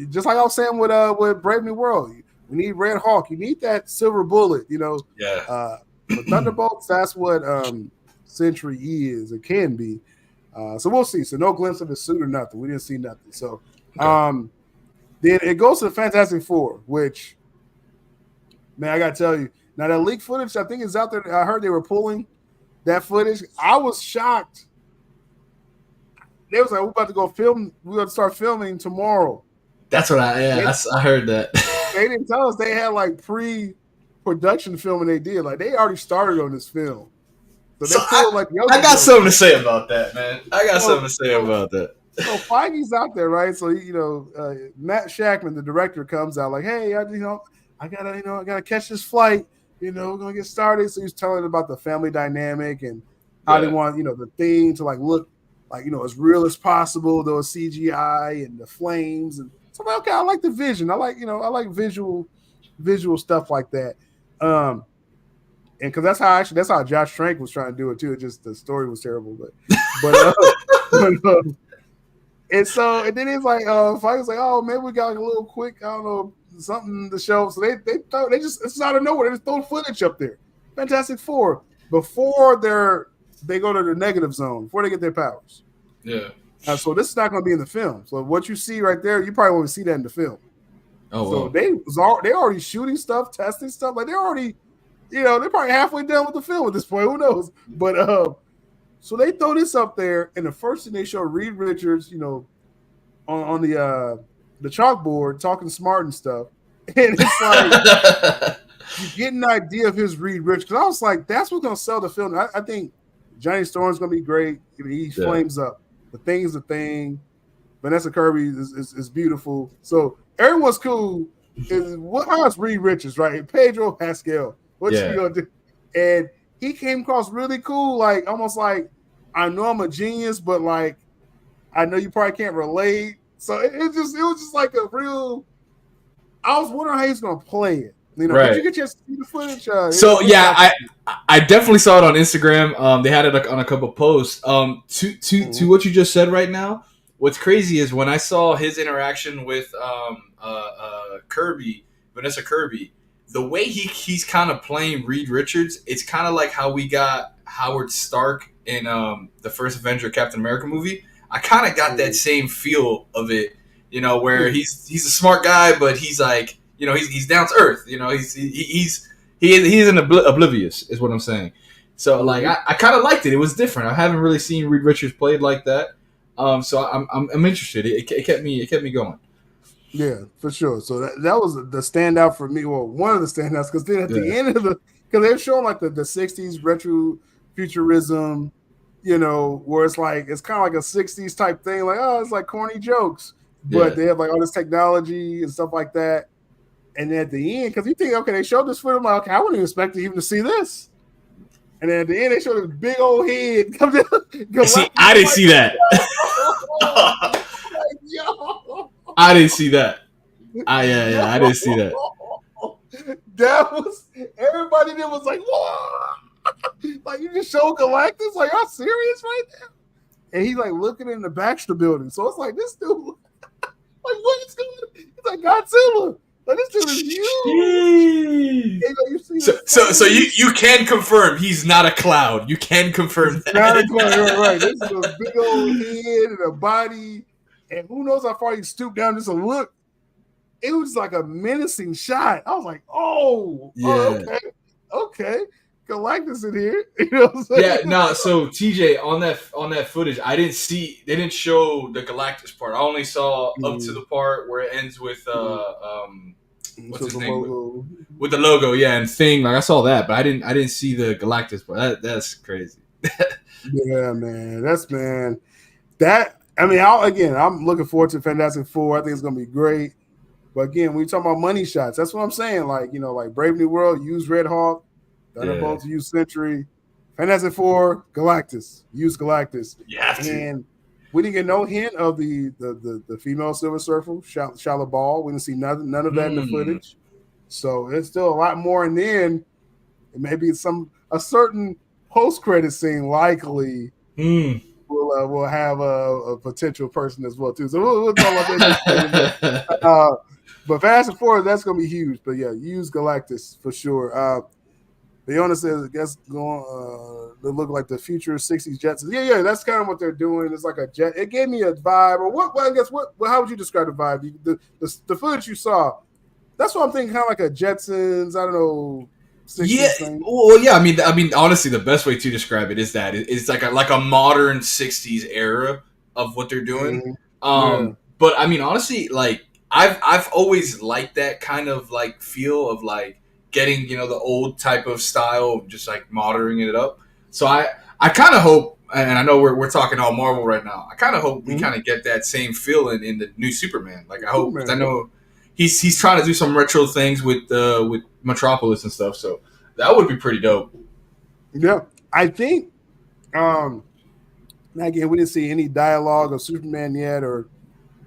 just like I was saying with Brave New World, we need Red Hawk, you need that silver bullet, But Thunderbolts, that's what Sentry is. It can be. So we'll see. So no glimpse of the suit or nothing. We didn't see nothing. So then it goes to the Fantastic Four, which, man, I got to tell you. Now, that leaked footage, I think is out there. I heard they were pulling that footage. I was shocked. They was like, we're about to go film. We're going to start filming tomorrow. That's what I heard that. They didn't tell us they had like production filming they did. Like they already started on this film. So I got something to say about that, man. Something to say about that. So Feige's out there, right? So Matt Shackman, the director, comes out like, "Hey, I gotta catch this flight. We're gonna get started." So he's telling about the family dynamic and how they want the thing to like look like as real as possible. Those CGI and the flames, and so I'm like, okay, I like the vision. I like visual stuff like that. And because that's how Josh Trank was trying to do it too. It just the story was terrible, and then it's like Feige was like, oh, maybe we got like a little quick, I don't know, something to show. So they just, it's out of nowhere. They just throw footage up there. Fantastic Four before their they go to the negative zone before they get their powers. Yeah. So this is not going to be in the film. So what you see right there, you probably won't see that in the film. Oh, So well. they already shooting stuff, testing stuff. Like they're already, they're probably halfway done with the film at this point. Who knows? But so they throw this up there, and the first thing they show Reed Richards, on the chalkboard talking smart and stuff, and it's like you get an idea of his Reed Richards. Because I was like, that's what's gonna sell the film. I think Johnny Storm's gonna be great. He flames up. The Thing is a thing. Vanessa Kirby is beautiful. So everyone's cool. How's Reed Richards, right? Pedro Pascal. What you gonna do? And he came across really cool, like almost like I know I'm a genius, but like I know you probably can't relate. So it was just like a real. I was wondering how he's gonna play it. Right. Did you get your see the footage? So I definitely saw it on Instagram. They had it on a couple posts. To what you just said right now. What's crazy is when I saw his interaction with Vanessa Kirby, the way he's kind of playing Reed Richards, it's kind of like how we got Howard Stark in the first Avenger Captain America movie. I kind of got that same feel of it, where he's a smart guy, but he's like, he's down to earth. He isn't oblivious, is what I'm saying. So like I kind of liked it. It was different. I haven't really seen Reed Richards played like that. So I'm interested. It kept me going. Yeah, for sure. So that was the standout for me. Well, one of the standouts, because then at the end of because they're showing like the 60s retro futurism, where it's kind of like a 60s type thing. Like, oh, it's like corny jokes, but they have like all this technology and stuff like that. And then at the end, because you think, okay, they showed this footage, I'm like, okay, I wouldn't expect to even to see this. And then at the end, they showed this big old head come down. See, I didn't see that. I didn't see that. I didn't see that. That was everybody. That was like, whoa! Like you just showed Galactus. Like, y'all serious right now? And he's like looking in the Baxter building. So it's like this dude. Like, what is going on? It's like Godzilla. Like this dude is huge. So you can confirm he's not a cloud. You can confirm that. Not a cloud, right? This is a big old head and a body, and who knows how far he stooped down just to look. It was like a menacing shot. I was like, okay. Galactus in here. You know what I'm saying? Yeah, no. So TJ, on that footage, I didn't see. They didn't show the Galactus part. I only saw up to the part where it ends with what's his name? Logo. With the logo, and Thing. Like I saw that, but I didn't see the Galactus part. That's crazy. Yeah, man. I'm looking forward to Fantastic Four. I think it's gonna be great. But again, when you talk about money shots, that's what I'm saying. Like, like Brave New World, use Red Hawk, Thunderbolts, use Sentry, Fantastic Four, Galactus, use Galactus. And we didn't get no hint of the female Silver Surfer, Shala Ball. We didn't see none of that in the footage. So there's still a lot more. And then maybe a certain post-credit scene likely will have a potential person as well too. So we'll talk about that. But Fast and Furious, that's gonna be huge. But yeah, use Galactus for sure. Leona says, I guess they look like the future 60s Jetsons. Yeah, that's kind of what they're doing. It's like a jet. It gave me a vibe, or what? Well, I guess how would you describe the vibe? The footage you saw, that's what I'm thinking, kind of like a Jetsons. I don't know. 60s thing. Well, yeah. I mean, honestly, the best way to describe it is that it's like a modern 60s era of what they're doing. But I mean, honestly, like I've always liked that kind of like feel of like getting the old type of style, just like modeling it up. So I kind of hope, and I know we're talking all Marvel right now. I kind of hope we kind of get that same feeling in the new Superman. Like I hope, I know he's trying to do some retro things with Metropolis and stuff. So that would be pretty dope. Yeah, I think. Again, we didn't see any dialogue of Superman yet,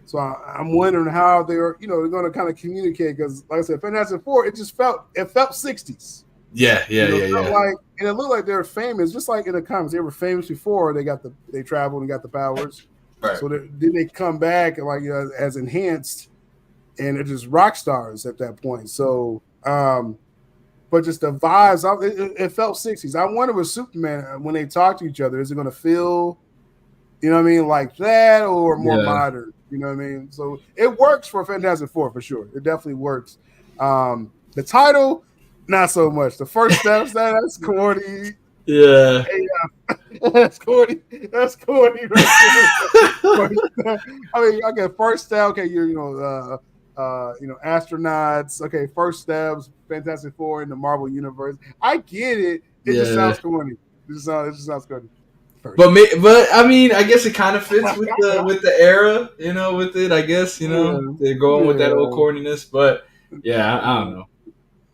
so I'm wondering how they're going to kind of communicate, because like I said, Fantastic Four, it felt 60s. Yeah. Like, and it looked like they were famous, just like in the comics. They were famous before they traveled and got the powers. Right. So then they come back and as enhanced, and they're just rock stars at that point. So but just the vibes, it felt 60s. I wonder with Superman when they talk to each other, is it going to feel, you know what I mean, like that or more modern? You know what I mean? So it works for Fantastic Four for sure. It definitely works. The title, not so much. The first steps, that's corny. Yeah. Hey, that's corny. That's corny right there. I mean, okay, first step. Okay, astronauts. Okay, first steps. Fantastic Four in the Marvel universe. I get it. It just sounds corny. It just sounds corny. But I mean, I guess it kind of fits with the era, with it. I guess they're going with that old corniness. But yeah, I don't know.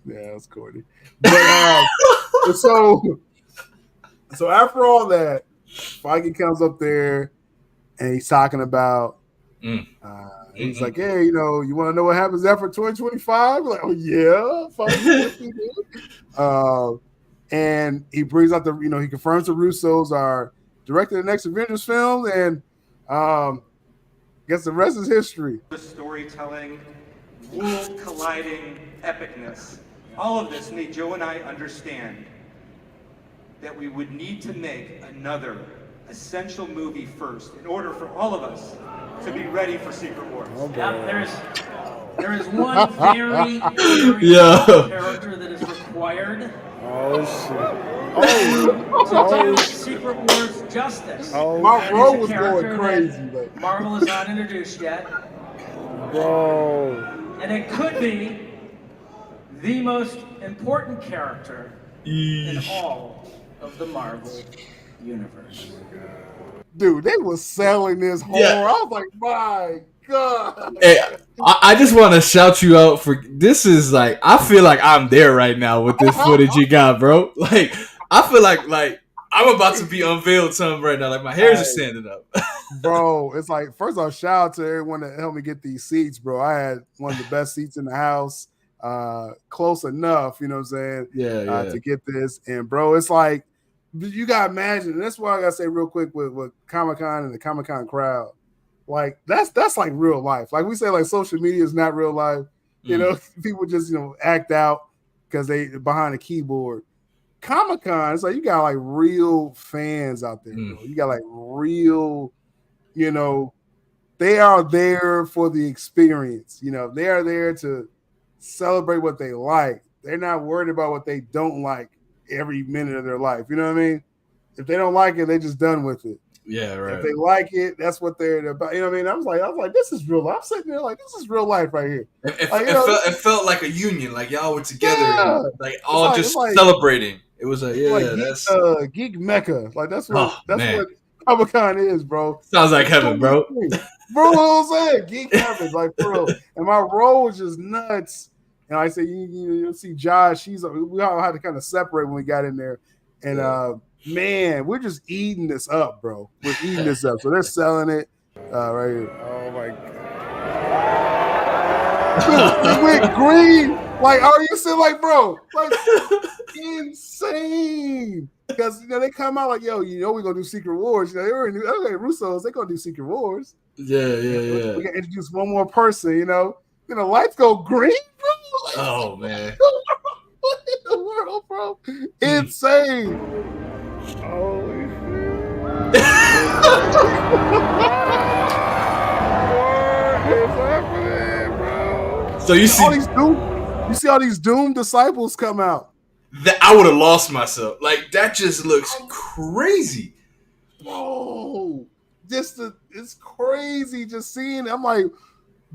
Yeah, it's corny. But so after all that, Feige comes up there and he's talking about. He's like, hey, you want to know what happens after 2025? Like, oh yeah, fine. And he brings out he confirms the Russos are directing the next Avengers film, and I guess the rest is history. The storytelling, world-colliding epicness, all of this made Joe and I understand that we would need to make another essential movie first in order for all of us to be ready for Secret Wars. There is one very character that is required to do Secret Wars justice. My bro was going crazy. Marvel has not introduced yet. Bro. And it could be the most important character in all of the Marvel universe. Dude, they was selling this horror. I was like, my God. Hey, I just want to shout you out for this. Is like, I feel like I'm there right now with this footage you got, bro. Like, I feel like I'm about to be unveiled something right now. Like, my hairs are standing up. Bro, it's like, first off, shout out to everyone that helped me get these seats, bro. I had one of the best seats in the house, close enough, you know what I'm saying? To get this. And, bro, it's like, you got to imagine, and that's why I got to say real quick with Comic-Con and the Comic-Con crowd, like, that's like real life. Like we say, like, social media is not real life. People just, act out because they behind a keyboard. Comic-Con, it's like you got like real fans out there, bro. You got like real, they are there for the experience. They are there to celebrate what they like. They're not worried about what they don't like every minute of their life. You know what I mean? If they don't like it, they just done with it. Yeah, right. If they like it, that's what they're about. You know what I mean? I was like, this is real life. I'm sitting there like, this is real life right here. It felt like a union, like y'all were together, like all just celebrating. It was that's geek mecca. Like that's what Comic-Con is, bro. Sounds like heaven, bro. Bro, what I'm saying, geek heaven, like bro. And my role was just nuts. And I say, you'll see Josh. We all had to kind of separate when we got in there, and man, we're just eating this up, bro. We're eating this up. So they're selling it right here. Oh my God. Dude, it went green. Like, are you still like, bro? Like, insane. Because they come out like, yo, we're gonna do Secret Wars. They were Russos, they're gonna do Secret Wars. Yeah. We gotta introduce one more person, lights go green, bro. Like, oh man. What in the world, bro? Insane. Holy shit. What is happening, bro? So you see all these Doom disciples come out. That I would have lost myself. Like, that just looks crazy. Bro, it's crazy just seeing. I'm like,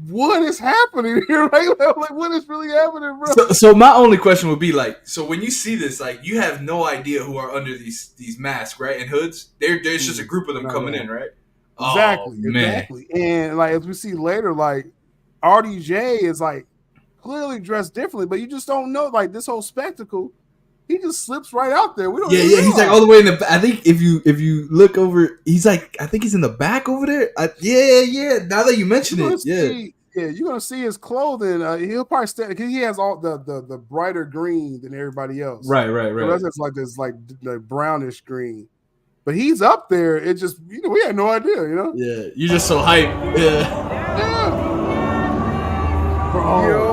what is happening here? Right? Like, what is really happening, bro? So my only question would be like, so when you see this, like, you have no idea who are under these masks, right, and hoods. There's just a group of them coming in, right? Exactly. And like as we see later, like RDJ is like clearly dressed differently, but you just don't know. Like this whole spectacle, he just slips right out there. We don't. Yeah. He's like all the way in the. I think if you look over, he's like, I think he's in the back over there. Yeah. Now that you mention it, you're gonna see his clothing. He'll probably stand because he has all the brighter green than everybody else. Right. So that's like this like the brownish green. But he's up there. It just we had no idea. Yeah, you're just so hyped. Yeah. Bro.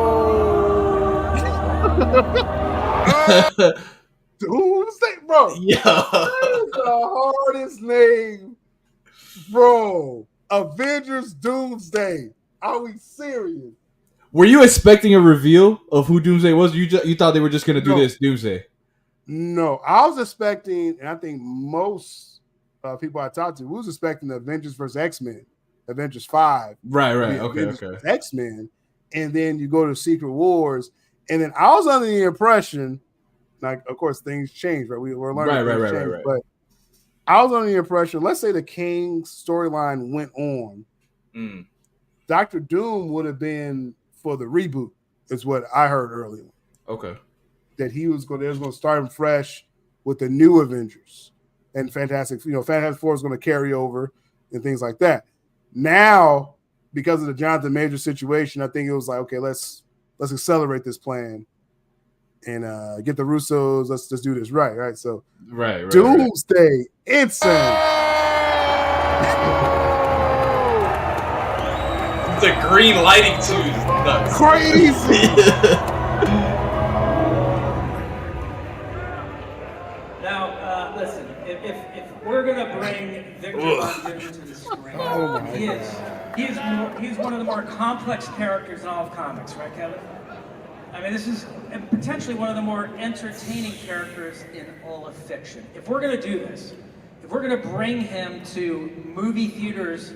Doomsday, bro. Yeah. That is the hardest name, bro. Avengers Doomsday. Are we serious? Were you expecting a reveal of who Doomsday was? You thought they were just gonna do No. this Doomsday? No, I was expecting, and I think most people I talked to, we was expecting the Avengers versus X-Men, Avengers 5. Right. The Okay. Avengers versus X-Men, and then you go to Secret Wars, and then I was under the impression, like, of course, things change, right? We're learning things change, Right. but I was under the impression, let's say the King storyline went on, Dr. Doom would have been for the reboot, is what I heard earlier. Okay. That they was going to start him fresh with the new Avengers and Fantastic Four is going to carry over and things like that. Now, because of the Jonathan Majors situation, I think it was like, okay, let's accelerate this plan and get the Russos. Let's do this right. So, right. Doomsday, insane. The green lighting too is nuts. Crazy. Now, listen, if we're gonna bring Victor Von Doom to the screen, he's one of the more complex characters in all of comics, right, Kevin? I mean, this is potentially one of the more entertaining characters in all of fiction. If we're gonna do this, if we're gonna bring him to movie theaters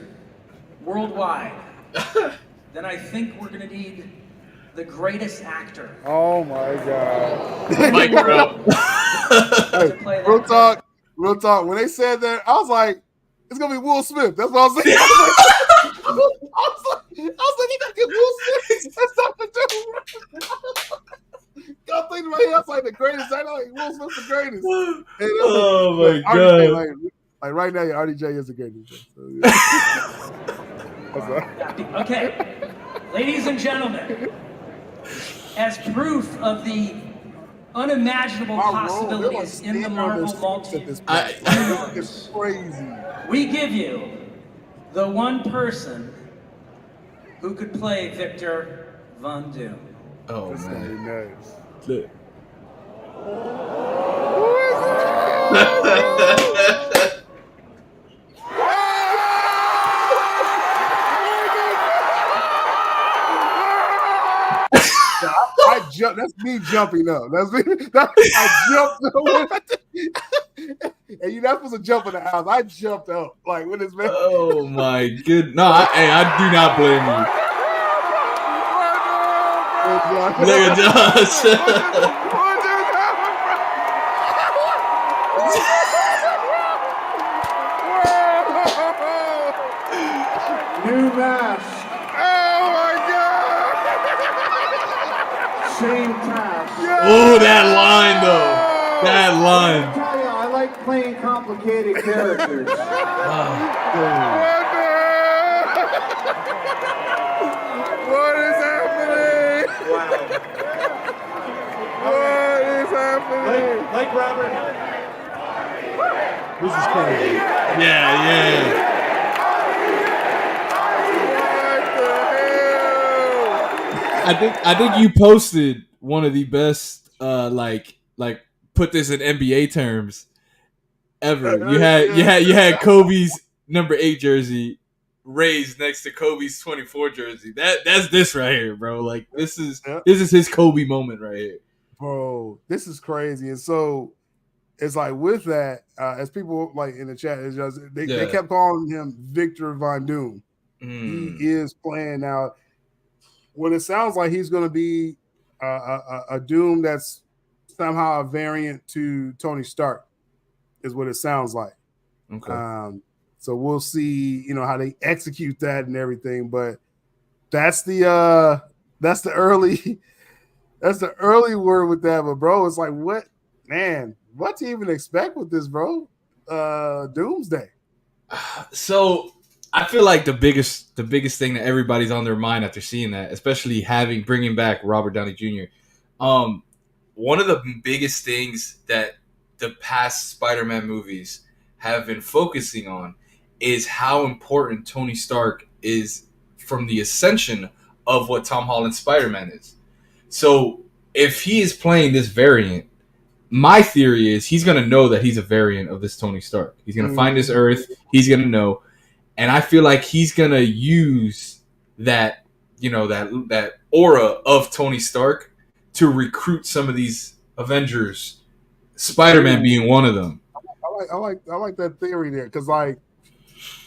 worldwide, then I think we're gonna need the greatest actor. Oh my God. Mike, bro. Hey, real talk. When they said that, I was like, it's gonna be Will Smith. That's what I was saying. I was like, you gotta get Will Smith. That's something to do. I'm thinking right here, I was like the greatest actor. Like Will Smith's the greatest. Oh my God. RDJ, like right now, RDJ is the greatest. So, yeah. Okay, ladies and gentlemen, as proof of the unimaginable possibilities in the Marvel multiverse, It's crazy. we give you the one person who could play Victor Von Doom. Oh That's gonna be man. nice. Look. I jumped. That's me jumping up. I jumped up. And you're not supposed to jump in the house. I jumped up like when this man. Oh my goodness. No, I do not blame you. Look at Josh. New mask. Oh my God! Same task. Oh, that line though. That line. I tell you, I like playing complicated characters. What is happening? Wow. What is happening? Like Robert. This is crazy. Yeah. I think you posted one of the best like put this in NBA terms ever. You had Kobe's number 8 jersey raised next to Kobe's 24 jersey. That's this right here, bro. Like this is his Kobe moment right here. Bro, this is crazy. And so it's like with that, as people like in the chat, it's just they kept calling him Victor Von Doom. He is playing now. What it sounds like he's going to be a Doom that's somehow a variant to Tony Stark, is what it sounds like. Okay. So we'll see, how they execute that and everything. But that's the early word with that. But bro, it's like what to even expect with this, bro? Doomsday. So I feel like the biggest thing that everybody's on their mind after seeing that, especially bringing back Robert Downey Jr. One of the biggest things that the past Spider-Man movies have been focusing on is how important Tony Stark is from the ascension of what Tom Holland's Spider-Man is. So if he is playing this variant, my theory is he's gonna know that he's a variant of this Tony Stark. He's gonna find this Earth. He's gonna know, and I feel like he's gonna use that, that aura of Tony Stark to recruit some of these Avengers. Spider-Man being one of them. I like that theory there, because like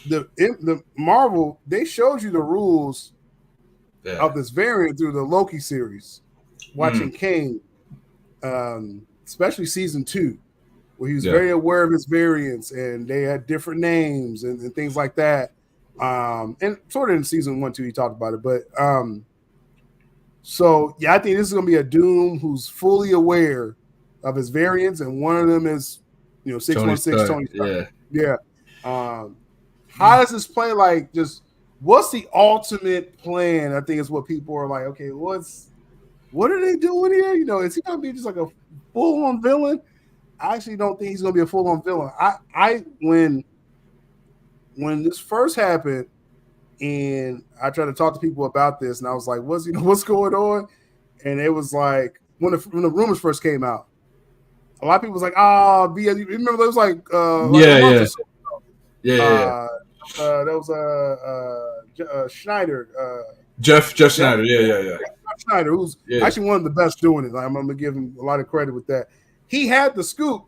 the Marvel, they showed you the rules of this variant through the Loki series. Watching Kane, especially season 2, where he was very aware of his variants and they had different names and things like that. And sort of in season 1 too, he talked about it. But so yeah, I think this is gonna be a Doom who's fully aware of his variants, and one of them is 616 Tony Stark. Yeah. How does this play? Like, just what's the ultimate plan? I think is what people are like. Okay, what are they doing here? Is he gonna be just like a full-on villain? I actually don't think he's gonna be a full-on villain. When this first happened, and I tried to talk to people about this, and I was like, what's going on? And it was like when the rumors first came out, a lot of people was like, remember there was like there was Schneider, Jeff Schneider, yeah. Schneider, who's actually one of the best doing it. I'm gonna give him a lot of credit with that. He had the scoop,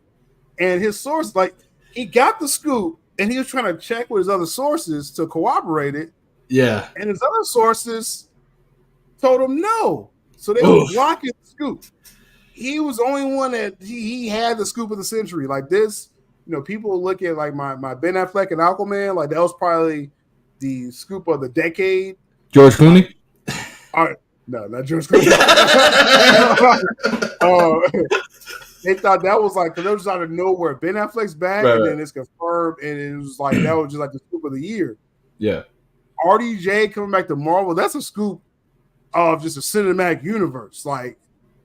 and his source, like, he got the scoop, and he was trying to check with his other sources to corroborate it. Yeah, and his other sources told him no, so they were blocking the scoop. He was the only one that he had the scoop of the century. Like this, people look at like my Ben Affleck and Aquaman, like that was probably the scoop of the decade. George Clooney. All right. No, not George Clooney. They thought that was like, because it was out of nowhere. Ben Affleck's back, and then it's confirmed, and it was like that was just like the scoop of the year. Yeah. RDJ coming back to Marvel, that's a scoop of just a cinematic universe. Like,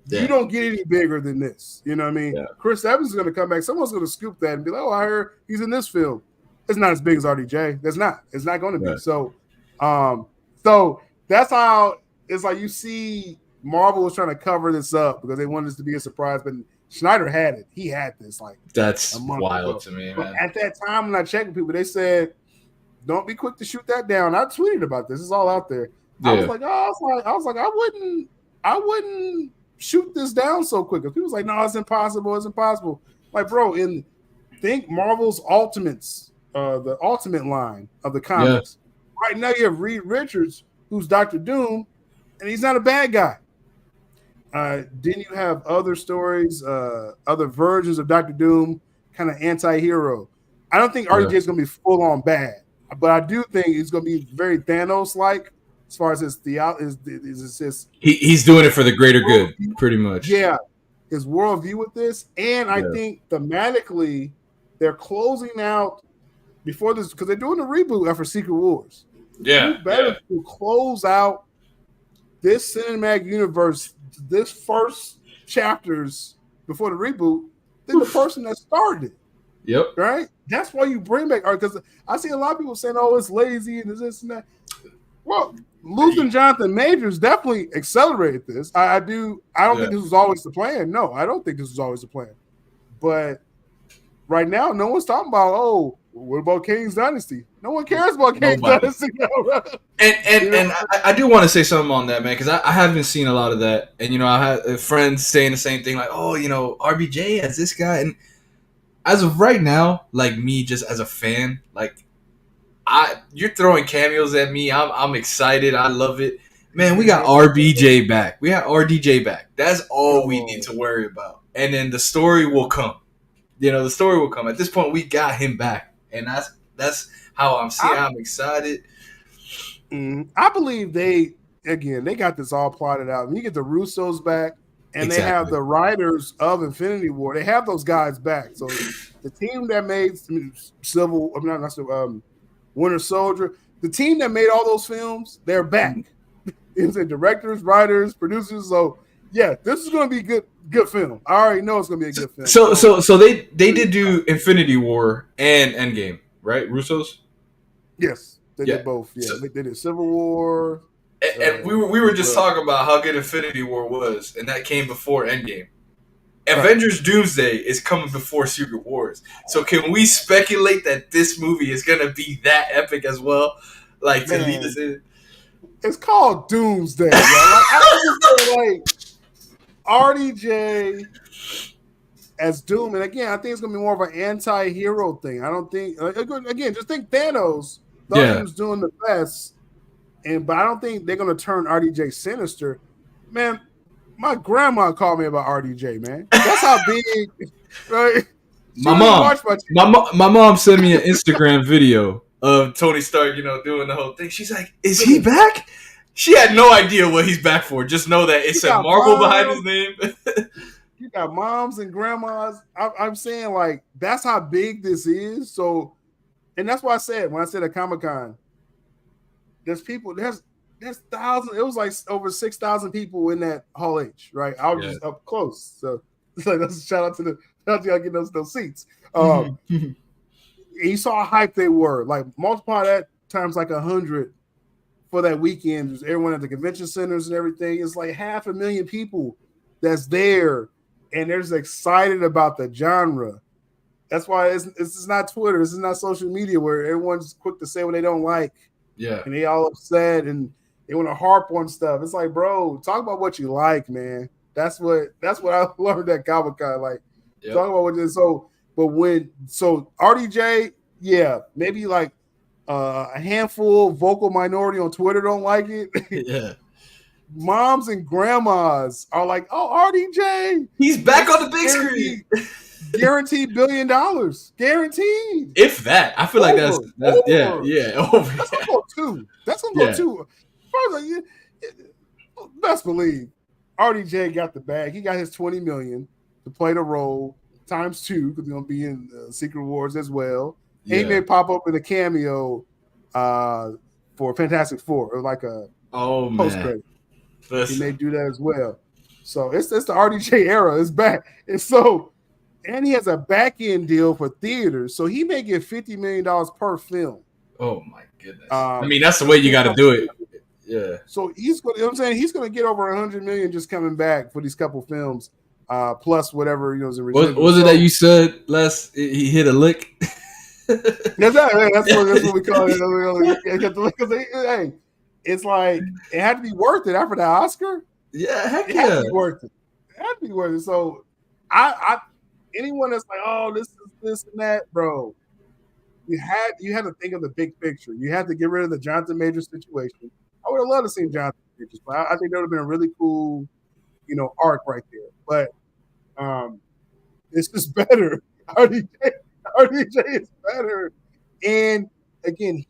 you don't get any bigger than this. You know what I mean? Yeah. Chris Evans is going to come back. Someone's going to scoop that and be like, oh, I heard he's in this film. It's not as big as RDJ. That's not. It's not going to be. So that's how it's like you see Marvel was trying to cover this up because they wanted this to be a surprise, but Schneider had it. He had this. Like, that's wild to me, man. At that time, when I checked with people, they said, don't be quick to shoot that down. I tweeted about this. It's all out there. Yeah. I was like, I wouldn't shoot this down so quick. People was like, no, it's impossible. It's impossible. Like, bro, think Marvel's Ultimates, the Ultimate line of the comics. Yeah. Right now, you have Reed Richards, who's Dr. Doom, and he's not a bad guy. Then you have other stories, other versions of Dr. Doom, kind of anti-hero. I don't think RDJ is going to be full on bad, but I do think it's going to be very Thanos-like as far as his he's doing it for the greater good, pretty much. Yeah, his worldview with this, and I think thematically they're closing out before this because they're doing a reboot after Secret Wars. Yeah, better to close out this cinematic universe, this first chapters before the reboot, than the person that started it. Yep. Right? That's why you bring back art, because I see a lot of people saying, oh, it's lazy and this and that. Well, losing Jonathan Majors definitely accelerated this. I don't think this was always the plan. No, I don't think this was always the plan. But right now, no one's talking about, oh, what about Kane's Dynasty? No one cares about Kane's Dynasty. And I do want to say something on that, man, because I haven't seen a lot of that. And, I had friends saying the same thing, like, oh, RBJ as this guy. And as of right now, like me, just as a fan, like, you're throwing cameos at me. I'm excited. I love it. Man, we got RBJ back. We got RDJ back. That's all we need to worry about. And then the story will come. The story will come. At this point, we got him back. And that's how I'm seeing. I'm excited. I believe they got this all plotted out. When you get the Russos back, and they have the writers of Infinity War, they have those guys back. So the team that made Winter Soldier, the team that made all those films, they're back. It's the directors, writers, producers. So yeah, this is going to be good film. I already know it's going to be a good film. So they did do Infinity War and Endgame, right? Russos? Yes, they did both. Yeah, they did Civil War. And we were just talking about how good Infinity War was, and that came before Endgame. Avengers Doomsday is coming before Secret Wars. So can we speculate that this movie is gonna be that epic as well? Like to lead us in. It's called Doomsday, yo. Like I understand, like RDJ as Doom, and again, I think it's gonna be more of an anti-hero thing. I don't think again, just think Thanos thought he was doing the best, but I don't think they're gonna turn RDJ sinister. Man, my grandma called me about RDJ, man. That's how big, right? My mom sent me an Instagram video of Tony Stark, doing the whole thing. She's like, "Is he back?" She had no idea what he's back for. Just know that it said Marvel behind his name. You got moms and grandmas. I'm saying, like, that's how big this is. So, and that's why I said when I said at Comic-Con, there's people. There's thousands. It was like over 6,000 people in that Hall H, right? I was just up close. So that's a shout out to y'all getting those seats. You saw how hype they were. Like multiply that times like 100 for that weekend. There's everyone at the convention centers and everything. It's like 500,000 people that's there, and they're just excited about the genre. That's why it's not Twitter. This is not social media where everyone's quick to say what they don't like. Yeah, and they all upset and they want to harp on stuff. It's like, bro, talk about what you like, man. That's what I learned at Comic-Con. Like, talk about what this. So RDJ, yeah, maybe like a handful vocal minority on Twitter don't like it. Yeah. Moms and grandmas are like, oh, RDJ, he's back on the big screen. Guaranteed $1 billion. Guaranteed. If that. I feel like that's yeah. That's gonna go two. That's gonna go two. Best believe RDJ got the bag. He got his $20 million to play the role times 2 because he's gonna be in Secret Wars as well. Yeah. He may pop up in a cameo for Fantastic Four or like a post credit. He may do that as well. So it's the RDJ era. It's back. And he has a back end deal for theaters, so he may get $50 million per film. Oh my goodness! I mean, that's the way you got to do it. Yeah. So he's going. You know what I'm saying, he's going to get over $100 million just coming back for these couple films, plus whatever is a residual. Was it that you said Les? He hit a lick. That's what we call it. Hey, it's like it had to be worth it after the Oscar. Yeah, heck it had to be worth it. It had to be worth it. So I anyone that's like, oh, this is this and that, bro. You had to think of the big picture. You had to get rid of the Jonathan Majors situation. I would have loved to see Jonathan Majors, but I think that would have been a really cool, arc right there. But it's just better. RDJ is better. And again,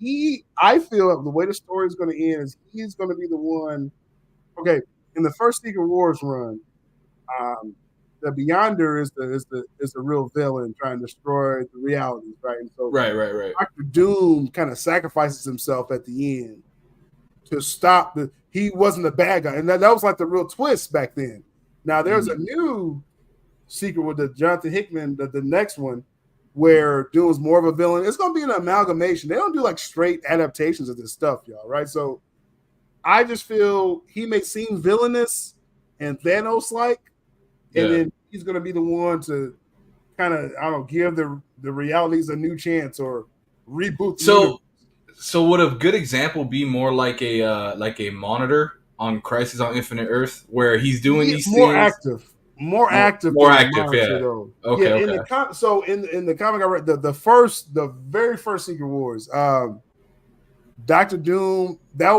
I feel the way the story is going to end is he's going to be the one. Okay, in the first Secret Wars run, the Beyonder is the real villain trying to destroy the realities, right? And so right. Dr. Doom kind of sacrifices himself at the end to stop he wasn't a bad guy. And that was like the real twist back then. Now there's a new secret with the Jonathan Hickman, the next one, where Doom's more of a villain. It's gonna be an amalgamation. They don't do like straight adaptations of this stuff, y'all, right? So I just feel he may seem villainous and Thanos-like. And then he's going to be the one to kind of, give the realities a new chance or reboot. So would a good example be more like a Monitor on Crisis on Infinite Earth, where he's doing these more things? More active, Monitor, yeah. Though. Okay. In the comic I read, the very first Secret Wars, Dr. Doom, that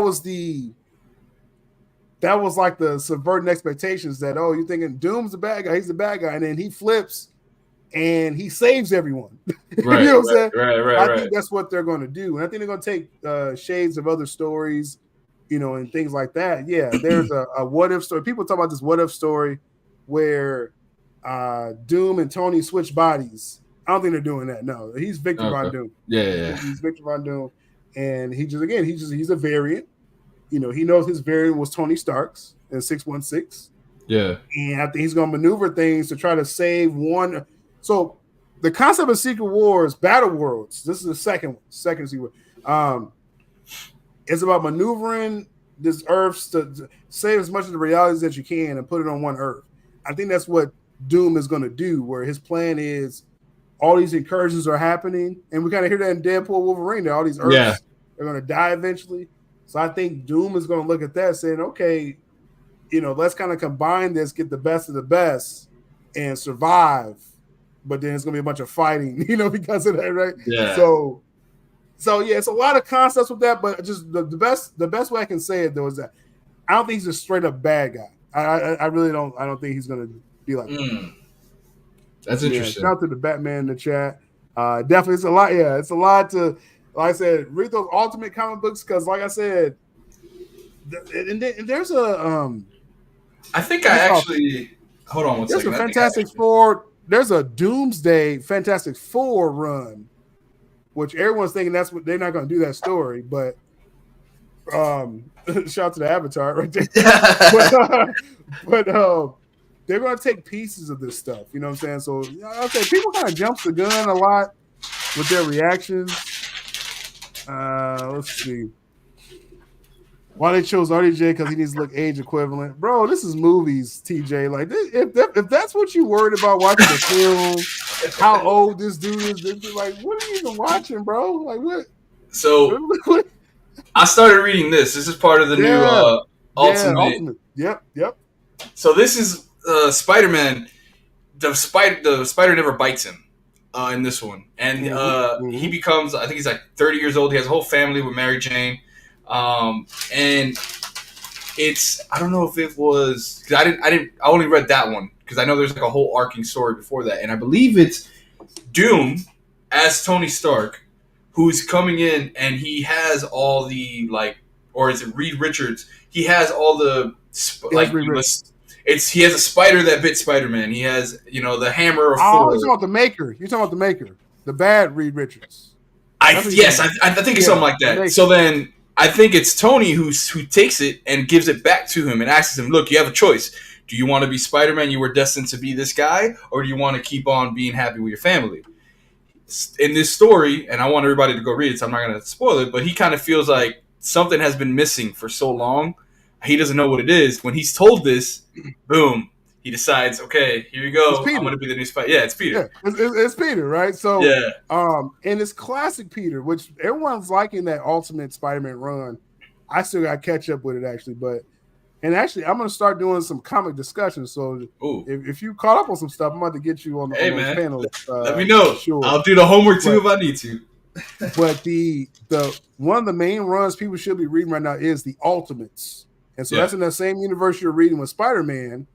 was like the subverting expectations that, oh, you're thinking Doom's the bad guy, he's the bad guy, and then he flips and he saves everyone. Right, you know what I'm saying? Right. I think that's what they're going to do. And I think they're going to take shades of other stories, and things like that. Yeah, there's a what if story. People talk about this what if story where Doom and Tony switch bodies. I don't think they're doing that. No, he's Victor Von Doom. Yeah. He's Victor Von Doom. And he's a variant. He knows his variant was Tony Stark's in 616. Yeah. And I think he's going to maneuver things to try to save one. So the concept of Secret Wars, Battle Worlds, this is the second Secret War. It's about maneuvering this Earth to save as much of the realities that you can and put it on one Earth. I think that's what Doom is going to do, where his plan is all these incursions are happening, and we kind of hear that in Deadpool Wolverine, that all these Earths are going to die eventually. So I think Doom is going to look at that saying, okay, let's kind of combine this, get the best of the best, and survive. But then it's going to be a bunch of fighting, because of that, right? Yeah. So yeah, it's a lot of concepts with that, but just the best way I can say it though is that I don't think he's a straight up bad guy. I really don't. I don't think he's going to be like that. That's interesting. Shout out to the Batman in the chat. Definitely, it's a lot. Yeah, it's a lot to, like I said, read those Ultimate comic books because, like I said, and there's a. I think I actually hold on one second. There's a Fantastic Four. There's a Doomsday Fantastic Four run, which everyone's thinking that's what they're not going to do that story, but shout out to the Avatar right there. but they're going to take pieces of this stuff. You know what I'm saying? So okay, people kind of jumps the gun a lot with their reactions. Let's see. Why they chose RDJ because he needs to look age equivalent, bro. This is movies, TJ. Like, if that's what you worried about watching the film, how old this dude is, like, what are you even watching, bro? Like, what? So I started reading this. This is part of the new Ultimate. Yep. So this is Spider-Man. The spider never bites him in this one, and he becomes. I think he's like 30 years old. He has a whole family with Mary Jane. And it's, I don't know if it was, cause I only read that one because I know there's like a whole arcing story before that. And I believe it's Doom as Tony Stark, who's coming in and he has all the or is it Reed Richards? He has all the, he has a spider that bit Spider-Man. He has, the hammer of Thor. You're talking about the Maker. The bad Reed Richards. I think it's something like that. So then, I think it's Tony who takes it and gives it back to him and asks him, look, you have a choice. Do you want to be Spider-Man? You were destined to be this guy, or do you want to keep on being happy with your family? In this story, and I want everybody to go read it, so I'm not going to spoil it, but he kind of feels like something has been missing for so long. He doesn't know what it is. When he's told this, boom, he decides, okay, here you go. I'm going to be the new Spider. Yeah, it's Peter. Yeah, it's Peter, right? So, and it's classic Peter, which everyone's liking that Ultimate Spider-Man run. I still got to catch up with it, actually. I'm going to start doing some comic discussions. So, if you caught up on some stuff, I'm about to get you on the panel. Let me know. Sure. I'll do the homework too if I need to. But the one of the main runs people should be reading right now is the Ultimates, and so that's in that same universe you're reading with Spider-Man.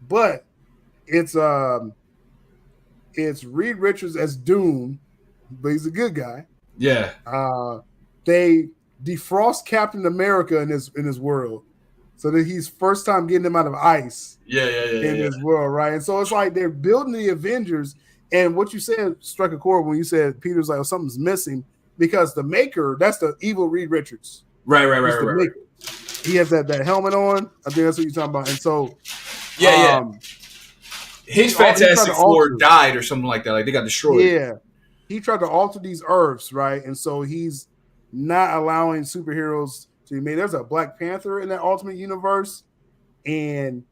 But it's Reed Richards as Doom, but he's a good guy. Yeah. They defrost Captain America in his world, so that he's first time getting him out of ice. In his world, right? And so it's like they're building the Avengers. And what you said struck a chord when you said Peter's like, something's missing, because the Maker, that's the evil Reed Richards. Right. He has that helmet on. I think that's what you're talking about. And so. His Fantastic Four died or something like that. Like they got destroyed. Yeah. He tried to alter these Earths, right? And so he's not allowing superheroes to be made. There's a Black Panther in that Ultimate universe. And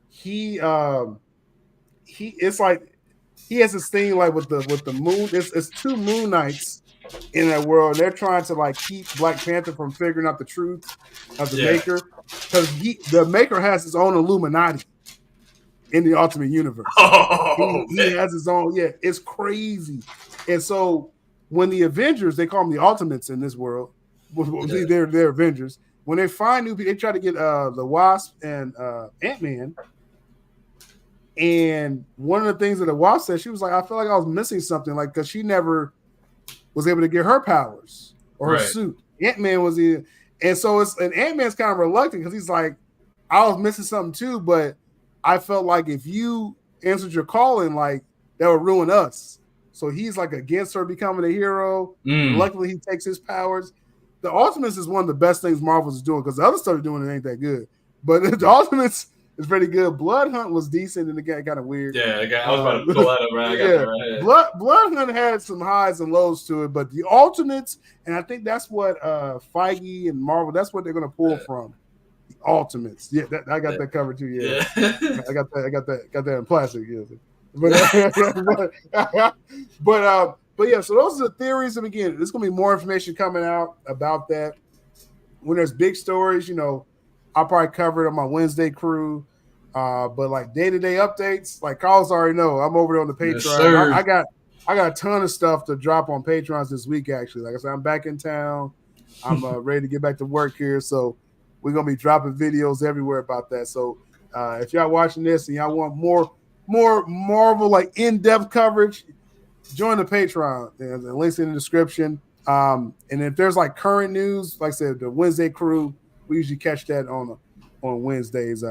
he it's like he has this thing like with the moon. It's two Moon Knights in that world. They're trying to like keep Black Panther from figuring out the truth of the Maker. Because the Maker has his own Illuminati in the Ultimate Universe. He has his own, it's crazy. And so when the Avengers, they call them the Ultimates in this world, they're Avengers. When they find new people, they try to get the Wasp and Ant-Man. And one of the things that the Wasp said, she was like, I feel like I was missing something, like, because she never was able to get her powers or her suit. Ant-Man was in. And so Ant-Man's kind of reluctant because he's like, I was missing something too, but I felt like if you answered your calling, like that would ruin us. So he's like against her becoming a hero. Luckily, he takes his powers. The Ultimates is one of the best things Marvel's doing because the other stuff they're doing it ain't that good. But the Ultimates is pretty good. Blood Hunt was decent and it got kind of weird. Yeah, I was about to pull that up, right? I got that right. Blood Hunt had some highs and lows to it, but the Ultimates, and I think that's what Feige and Marvel, that's what they're going to pull from. The Ultimates. Yeah, I got that covered too. Yeah, Yeah. I got that in plastic. Yeah, but yeah. So those are the theories. And again, there's gonna be more information coming out about that when there's big stories. I'll probably cover it on my Wednesday crew. But like day-to-day updates, like Carlos already know, I'm over there on the Yes, Patreon. sir. I got a ton of stuff to drop on Patreons this week. Actually, like I said, I'm back in town. I'm ready to get back to work here, so we're gonna be dropping videos everywhere about that. So if y'all watching this and y'all want more Marvel like in-depth coverage, join the Patreon. The links in the description. And if there's like current news, like I said, the Wednesday crew, we usually catch that on Wednesdays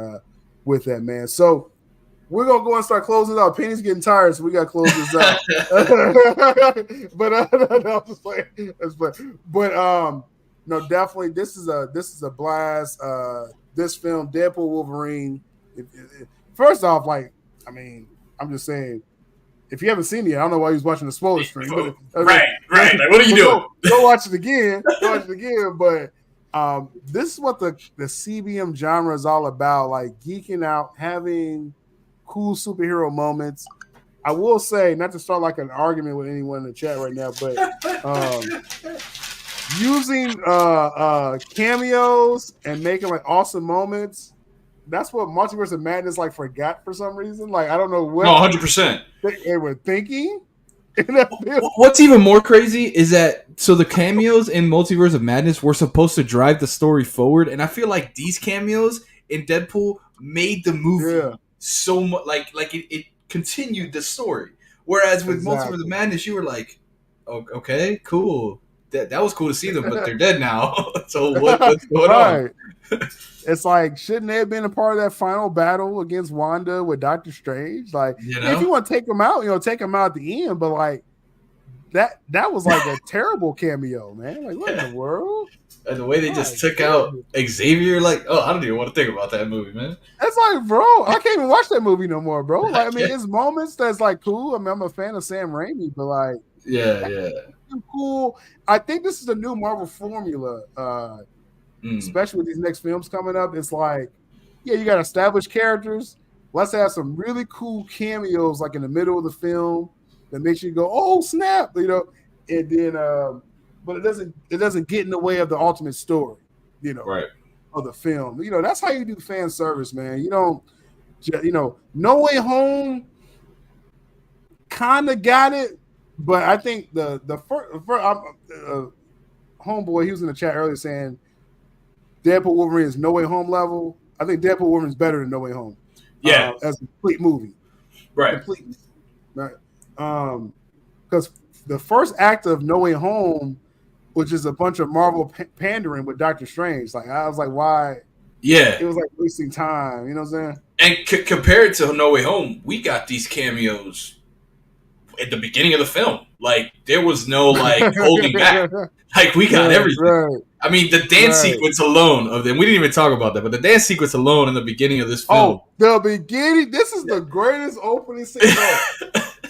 with that, man. So we're gonna go and start closing out. Penny's getting tired, so we gotta close this out. But no, just playing. But no, definitely this is a blast. This film, Deadpool Wolverine. First off, like, I mean, I'm just saying, if you haven't seen it, I don't know why he's watching the spoiler stream. But, right. Like, what are you doing? Go watch it again. But this is what the CBM genre is all about, like geeking out, having cool superhero moments. I will say, not to start like an argument with anyone in the chat right now, but using cameos and making like awesome moments, that's what Multiverse of Madness like forgot for some reason. Like, I don't know what 100%. they were thinking. What's even more crazy is that the cameos in Multiverse of Madness were supposed to drive the story forward, and I feel like these cameos in Deadpool made the movie so much like it continued the story. Whereas with Multiverse of Madness, you were like, oh, okay, cool. That was cool to see them, but they're dead now. So what's going on? It's like, shouldn't they have been a part of that final battle against Wanda with Doctor Strange? Like, if you want to take them out, take them out at the end. But like that was like a terrible cameo, man. Like, what in the world? And the way they just took out Xavier, like, oh, I don't even want to think about that movie, man. It's like, bro, I can't even watch that movie no more, bro. Like, I mean, it's moments that's like cool. I mean, I'm a fan of Sam Raimi, but like, yeah, cool. I think this is a new Marvel formula. Especially with these next films coming up, it's like, yeah, you got established characters. Let's have some really cool cameos, like in the middle of the film, that makes you go, "Oh snap!" And then, but it doesn't get in the way of the ultimate story, right, of the film. That's how you do fan service, man. You don't, No Way Home kind of got it, but I think the first homeboy, he was in the chat earlier saying Deadpool Wolverine is No Way Home level. I think Deadpool Wolverine is better than No Way Home. Yeah, as a complete movie. Right. Right. Because the first act of No Way Home was just a bunch of Marvel pandering with Doctor Strange. Like, I was like, why? Yeah. It was like wasting time. You know what I'm saying? And compared to No Way Home, we got these cameos at the beginning of the film. Like, there was no like holding back. Like, we got everything. Right. I mean, the dance sequence alone of them, we didn't even talk about that, but the dance sequence alone in the beginning of this film. Oh, the beginning. This is the greatest opening scene.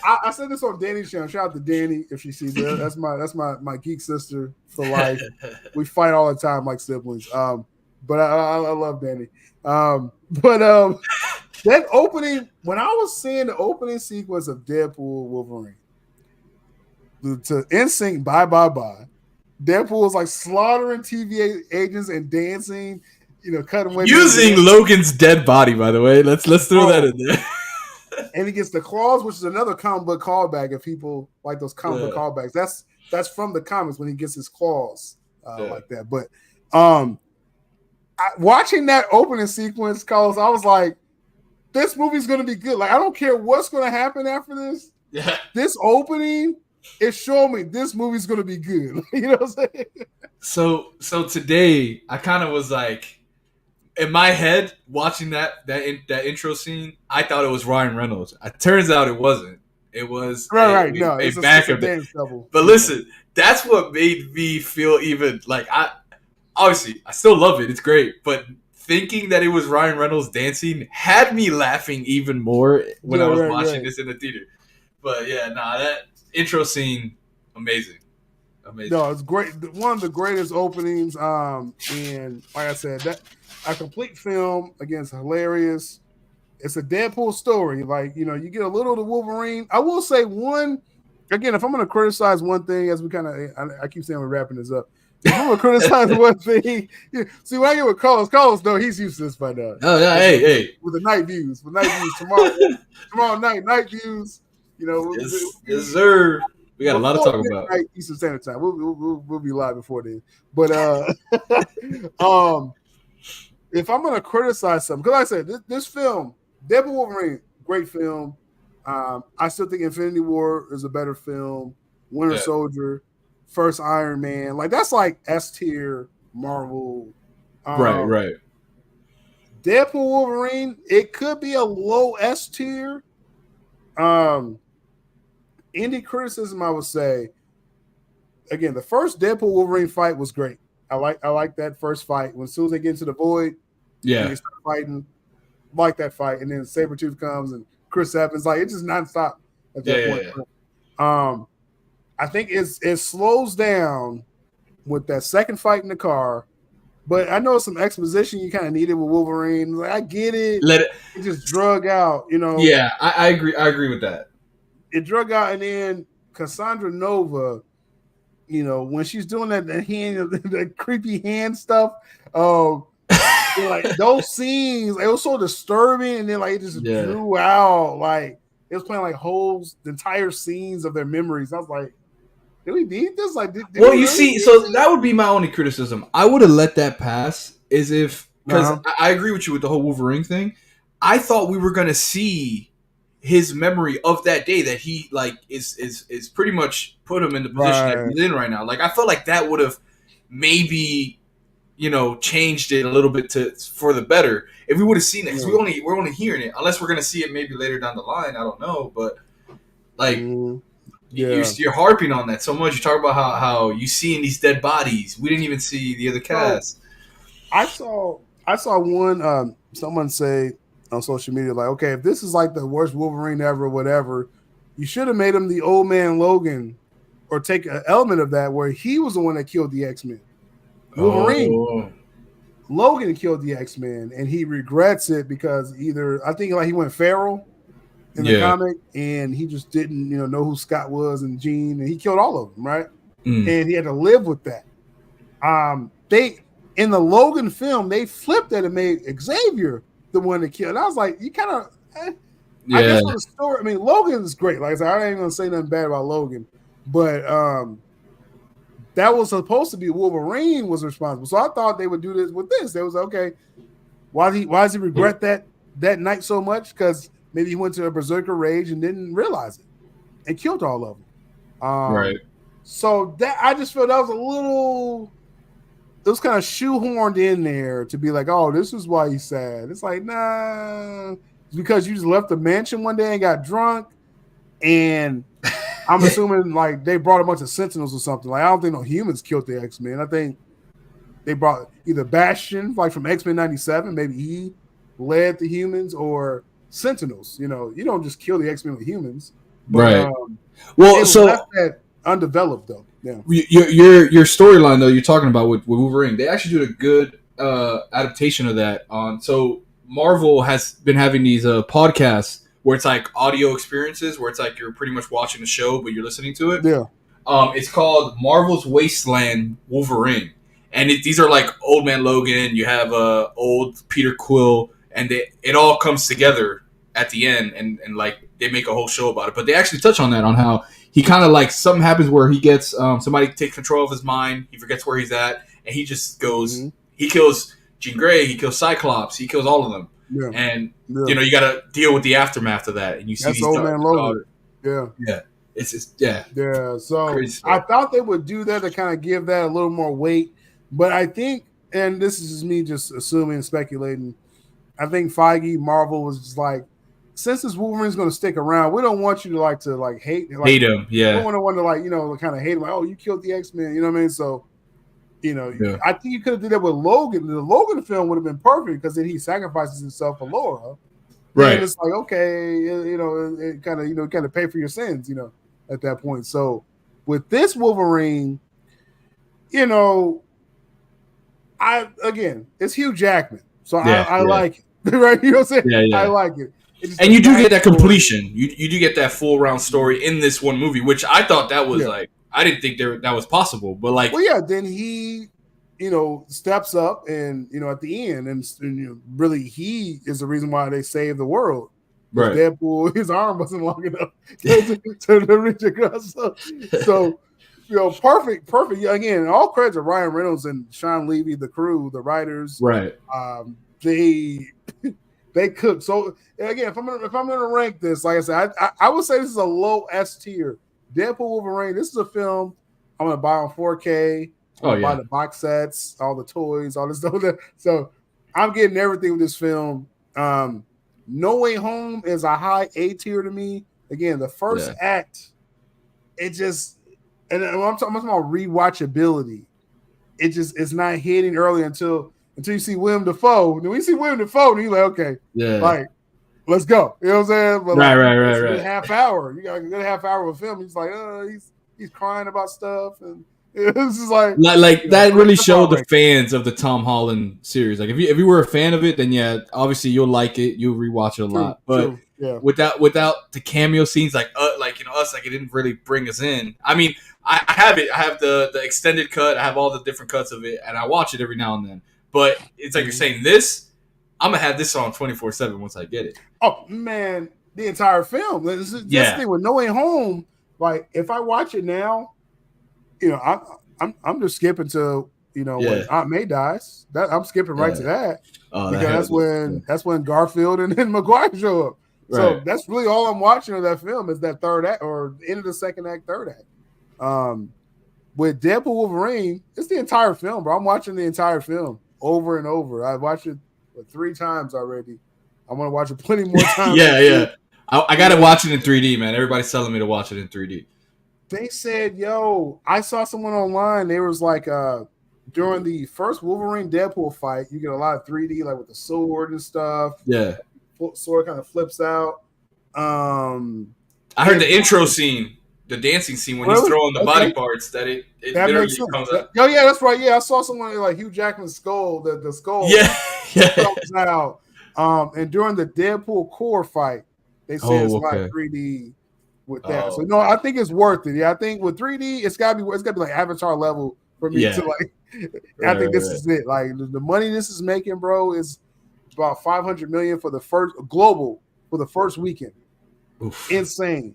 I said this on Danny's channel. Shout out to Danny if she sees it. That's my geek sister for life. We fight all the time like siblings. But I love Danny. That opening, when I was seeing the opening sequence of Deadpool Wolverine, to NSYNC Bye Bye Bye, Deadpool was like slaughtering TV agents and dancing, cutting away. Using Logan's dead body, by the way. Let's throw that in there. And he gets the claws, which is another comic book callback. If people like those comic book callbacks, that's from the comics when he gets his claws like that. But watching that opening sequence, Carlos, I was like, this movie's going to be good. Like, I don't care what's going to happen after this. Yeah. This opening, it showed me this movie's going to be good. You know what I'm saying? So today, I kind of was like, in my head, watching that intro scene, I thought it was Ryan Reynolds. It turns out it wasn't. It was it's a backup. But listen, that's what made me feel even like I still love it. It's great, but thinking that it was Ryan Reynolds dancing had me laughing even more when I was watching this in the theater. But that intro scene, amazing. No, it's great. One of the greatest openings. And like I said, a complete film. Again, it's hilarious. It's a Deadpool story. Like, you know, you get a little of the Wolverine. I will say one, again, if I'm going to criticize one thing, as we kind of, I keep saying we're wrapping this up. If I'm going to criticize one thing, see, when I get with Carlos, no, he's used to this by now. Oh yeah, hey. With the night views. Tomorrow night views. You know, Yes, sir. We got a lot to talk about. Midnight Eastern Standard Time. We'll be live before then. But if I'm going to criticize something, because like I said, this film, Deadpool Wolverine, great film. I still think Infinity War is a better film. Winter Soldier, first Iron Man, like that's like S tier Marvel. Right. Deadpool Wolverine, it could be a low S tier. Indie criticism, I would say. Again, the first Deadpool Wolverine fight was great. I like that first fight. When as soon as they get into the void, yeah, they start fighting. Like that fight, and then Sabretooth comes and Chris Evans, like it's just nonstop at that point. Yeah. I think it slows down with that second fight in the car, but I know some exposition you kind of needed with Wolverine. Like, I get it. It just drug out, you know. Yeah, I agree with that. It drug out, and then Cassandra Nova, you know, when she's doing that the creepy hand stuff, like those scenes, it was so disturbing, and then like it just drew out, like it was playing like holes, the entire scenes of their memories. I was like, did we need this? Like, well, you see, so that would be my only criticism. I would have let that pass, as if because I agree with you with the whole Wolverine thing. I thought we were gonna see his memory of that day that he like is pretty much put him in the position that he's in right now. Like I felt like that would have maybe, you know, changed it a little bit for the better if we would have seen it, because we're only hearing it, unless we're gonna see it maybe later down the line. I don't know, but like you're harping on that so much. You talk about how you seeing these dead bodies. We didn't even see the other cast. I saw one someone say on social media, like, okay, if this is like the worst Wolverine ever, whatever, you should have made him the old man Logan, or take an element of that where he was the one that killed the X-Men. Wolverine, Logan killed the X-Men, and he regrets it because either I think like he went feral in the comic, and he just didn't know who Scott was and Jean, and he killed all of them, right? And he had to live with that. They in the Logan film they flipped that and made Xavier the one that killed. I was like, you kind of. I guess for the story, I mean, Logan is great. Like I said, I ain't gonna say nothing bad about Logan, but that was supposed to be Wolverine was responsible. So I thought they would do this with this. They was like, okay, why does he regret that night so much? Because maybe he went to a berserker rage and didn't realize it and killed all of them. Right. So that I just felt that was a little. It was kind of shoehorned in there to be like, oh, this is why he's sad. It's like, nah, it's because you just left the mansion one day and got drunk, and I'm assuming like they brought a bunch of Sentinels or something. Like I don't think no humans killed the X-Men. I think they brought either Bastion, like from X-Men '97, maybe he led the humans, or Sentinels. You don't just kill the X-Men with humans, right? Well, so left that undeveloped though. Yeah, your storyline though you're talking about with Wolverine, they actually did a good adaptation of that on. So Marvel has been having these podcasts where it's like audio experiences, where it's like you're pretty much watching the show but you're listening to it. Yeah. It's called Marvel's Wasteland Wolverine, and these are like Old Man Logan. You have old Peter Quill, and it all comes together at the end, and like they make a whole show about it. But they actually touch on that, on how he kind of like something happens where he gets somebody takes control of his mind. He forgets where he's at, and he just goes. Mm-hmm. He kills Jean Grey. He kills Cyclops. He kills all of them. Yeah. And you got to deal with the aftermath of that. And you see that's these Old Man Logan. Yeah. It's yeah. So I thought they would do that to kind of give that a little more weight, but I think, and this is just me just assuming and speculating, I think Feige, Marvel was just like, since this Wolverine's going to stick around, we don't want you to hate him. Yeah, we don't want to kind of hate him. Like, oh, you killed the X-Men. You know what I mean? So, I think you could have did that with Logan. The Logan film would have been perfect because then he sacrifices himself for Laura. Right. And it's like, okay, it kind of pay for your sins, at that point. So with this Wolverine, it's Hugh Jackman. So Yeah, I yeah. like it. Right? You know what I'm saying? Yeah, yeah. I like it. And you do get that completion. You do get that full round story in this one movie, which I thought that was like I didn't think that was possible. But like, well, yeah, then he, steps up and at the end and really he is the reason why they saved the world. Because Deadpool, his arm wasn't long enough to reach across. So perfect. Yeah, again, all credit to Ryan Reynolds and Sean Levy, the crew, the writers. Right. They cook. So again, if I'm gonna rank this, like I said, I would say this is a low S tier. Deadpool Wolverine. This is a film I'm gonna buy on 4K. I'm gonna buy the box sets, all the toys, all this stuff. So I'm getting everything with this film. No Way Home is a high A tier to me. Again, the first act, it just, and I'm talking about rewatchability. It's not hitting early until you see Willem Dafoe. Then when you see Willem Dafoe, and you're like, okay, like, let's go. You know what I'm saying? But right. Half hour. You got a good half hour of a film. He's like, he's crying about stuff, and it's just like that really showed the fans of the Tom Holland series. Like if you were a fan of it, then obviously you'll like it. You'll rewatch it a lot. But without the cameo scenes, us, it didn't really bring us in. I mean, I have it. I have the extended cut. I have all the different cuts of it, and I watch it every now and then. But it's like you're saying this. I'm gonna have this on 24/7 once I get it. Oh man, the entire film. This the thing with No Way Home. Like if I watch it now, I'm just skipping to when Aunt May dies. I'm skipping right to that because that's when Garfield and then Maguire show up. Right. So that's really all I'm watching of that film is that third act or end of the second act, third act. With Deadpool Wolverine, it's the entire film, bro. I'm watching the entire film over and over. I watched it 3 times already. I want to watch it plenty more times. I got to watch it in 3D, man. Everybody's telling me to watch it in 3D. They said, I saw someone online. They was like, during the first Wolverine Deadpool fight, you get a lot of 3D, like with the sword and stuff. Yeah. Sword kind of flips out. I heard the intro scene, the dancing scene when he's throwing the body parts, that literally comes out. Oh, yeah, that's right. Yeah, I saw someone like Hugh Jackman's skull, the skull comes out. And during the Deadpool core fight, they said it's like 3D with that. So I think it's worth it. Yeah, I think with 3D, it's gotta be like Avatar level for me to like. I think this is it. Like the money this is making, bro, is about $500 million for the first global for the first weekend. Oof. Insane.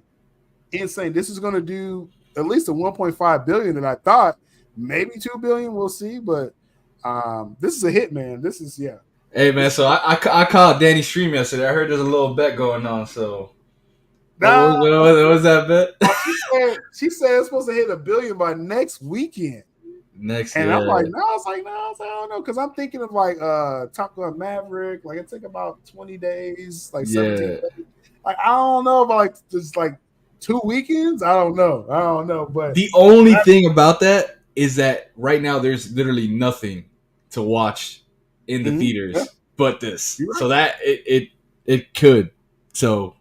This is gonna do at least a 1.5 billion that I thought, maybe 2 billion. We'll see, but this is a hit, man. This is Hey man, so I called Danny stream yesterday. I heard there's a little bet going on. So what was that bet? She said it's supposed to hit 1 billion by next weekend. I'm like, I don't know, because I'm thinking of like Top Gun Maverick. Like it took about 20 days, like 17 days. Like I don't know about like just like 2 weekends. I don't know. But the only thing about that is that right now there's literally nothing to watch in the theaters but this. Right. So that it could. So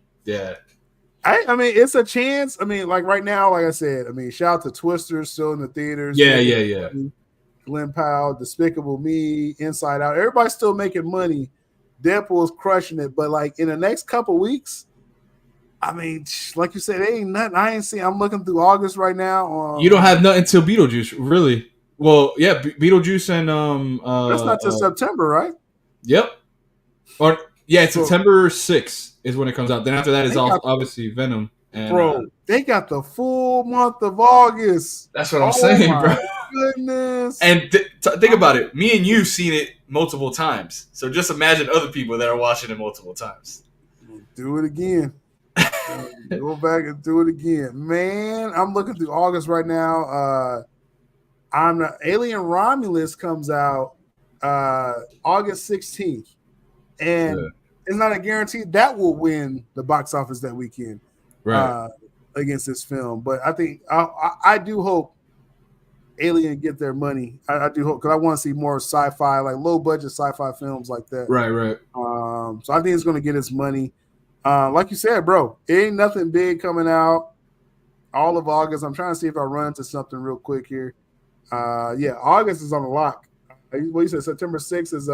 I mean, it's a chance. I mean, like right now, like I said, I mean, shout out to Twister still in the theaters. Yeah. Glenn Powell, Despicable Me, Inside Out. Everybody's still making money. Deadpool is crushing it. But like in the next couple weeks, I mean, like you said, there ain't nothing. I ain't seen. I'm looking through August right now. You don't have nothing until Beetlejuice, really. Well, yeah, Beetlejuice and that's not till September, right? Yep. Or it's September 6th is when it comes out. Then after that is obviously Venom. And, bro, they got the full month of August. That's what I'm saying, bro. Goodness. And think about it. Me and you've seen it multiple times. So just imagine other people that are watching it multiple times. Do it again. Go back and do it again. Man, I'm looking through August right now. Alien Romulus comes out August 16th. And it's not a guarantee that will win the box office that weekend against this film. But I think I do hope Alien get their money. I do hope, because I want to see more sci-fi, like low-budget sci-fi films like that. Right. So I think it's going to get its money. Like you said, bro, it ain't nothing big coming out all of August. I'm trying to see if I run into something real quick here. August is on the lock. What you said, September 6th is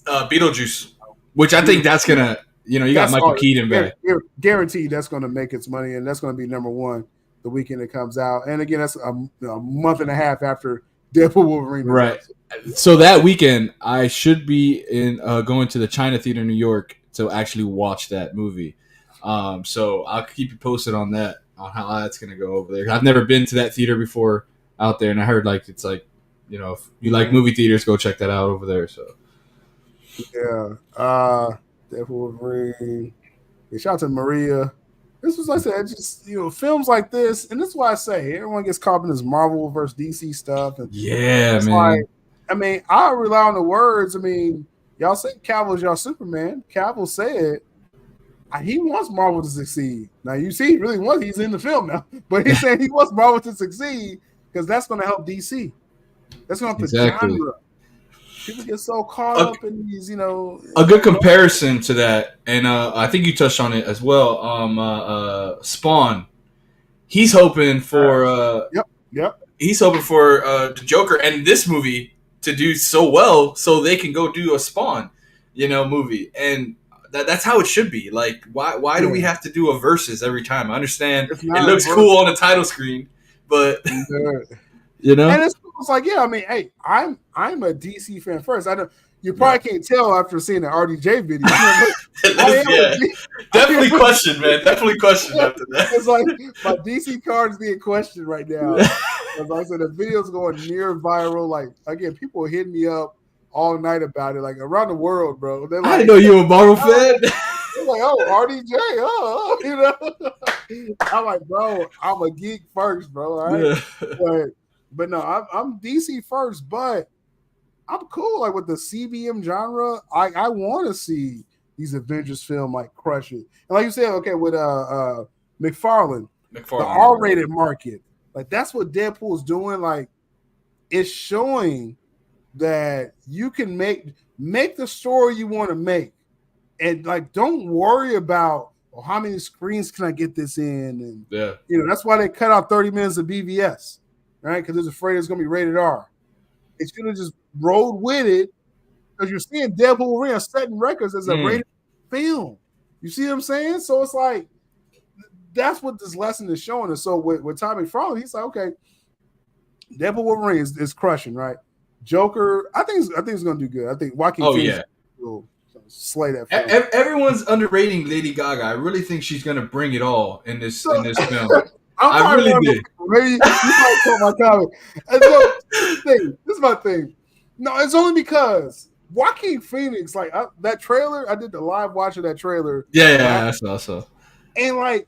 Beetlejuice, which I think that's gonna, you got That's Michael Keaton back. guaranteed that's going to make its money, and that's going to be number one the weekend it comes out. And again, that's a month and a half after Deadpool Wolverine is Right. out. So that weekend, I should be in going to the China Theater in New York to actually watch that movie. So I'll keep you posted on that, on how that's gonna go over there. I've never been to that theater before out there, and I heard like it's like, if you like movie theaters, go check that out over there. So Yeah. Deadpool Wolverine. Yeah, shout out to Maria. This was, like I said, just films like this, and this is why I say everyone gets caught in this Marvel versus DC stuff. And yeah, it's man. like, I mean, I rely on the words. I mean, y'all say Cavill's y'all Superman. Cavill said he wants Marvel to succeed. Now you see, he really wants. He's in the film now, but he's saying he wants Marvel to succeed because that's going to help DC. That's going to help the genre. People get so caught up in these, A good comparison to that, and I think you touched on it as well. Spawn. He's hoping for. Yep. He's hoping for the Joker and this movie to do so well, so they can go do a Spawn, movie, and that's how it should be. Like, why do we have to do a versus every time? I understand it looks cool on the title screen, but and it's like, yeah, I mean, hey, I'm a DC fan first. I don't. You probably can't tell after seeing the RDJ video. Definitely questioned, man. Definitely questioned after that. It's like my DC card is being questioned right now. Like I said, the video's going near viral. Like, again, people are hitting me up all night about it, like around the world, bro. They're like, I didn't know you were a Marvel fan. They're like, RDJ, I'm like, bro, I'm a geek first, bro. All right, but no, I'm DC first, but I'm cool. Like with the CBM genre, I want to see these Avengers film like crush it. And like you said, okay, with McFarlane, the R-rated market, like that's what Deadpool is doing. Like it's showing that you can make the story you want to make, and like don't worry about how many screens can I get this in, and that's why they cut out 30 minutes of BVS. Right, because they're afraid it's going to be rated R. They should have just rolled with it because you're seeing Deadpool Wolverine setting records as a rated film. You see what I'm saying? So it's like that's what this lesson is showing us. So with Tom McFarlane, he's like, okay, Deadpool Wolverine is crushing, right? Joker, I think it's going to do good. I think Joaquin Phoenix will slay that film. Everyone's underrating Lady Gaga. I really think she's going to bring it all in this film. I really did. You might quote my comment. And so, this is my thing. No, it's only because Joaquin Phoenix, like that trailer, I did the live watch of that trailer. Yeah, I saw. And like,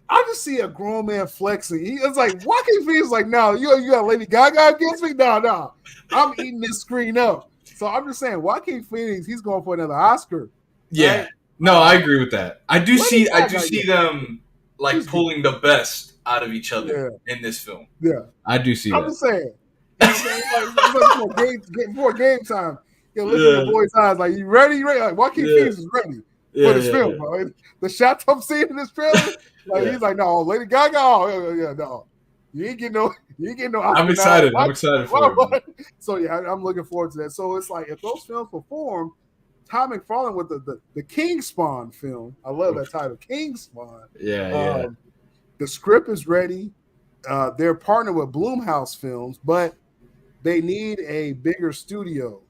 I just see a grown man flexing. It's like Joaquin Phoenix, like, no, you got Lady Gaga against me? No, I'm eating this screen up. So I'm just saying, Joaquin Phoenix, he's going for another Oscar. Yeah, right? No, I agree with that. I do see them like pulling the best out of each other in this film. Yeah, I do see that. I'm just saying. Before game time, look at the boy's eyes. Like, you ready? Like, Joaquin Phoenix is ready for this film, bro. The shots I'm seeing in this trailer, like he's like, no, Lady Gaga, no. You ain't getting no. I'm excited. I'm excited for it. So I'm looking forward to that. So it's like if those films perform, Tom McFarlane with the King Spawn film. I love that title, King Spawn. Yeah. The script is ready. They're partnered with Blumhouse Films, but they need a bigger studio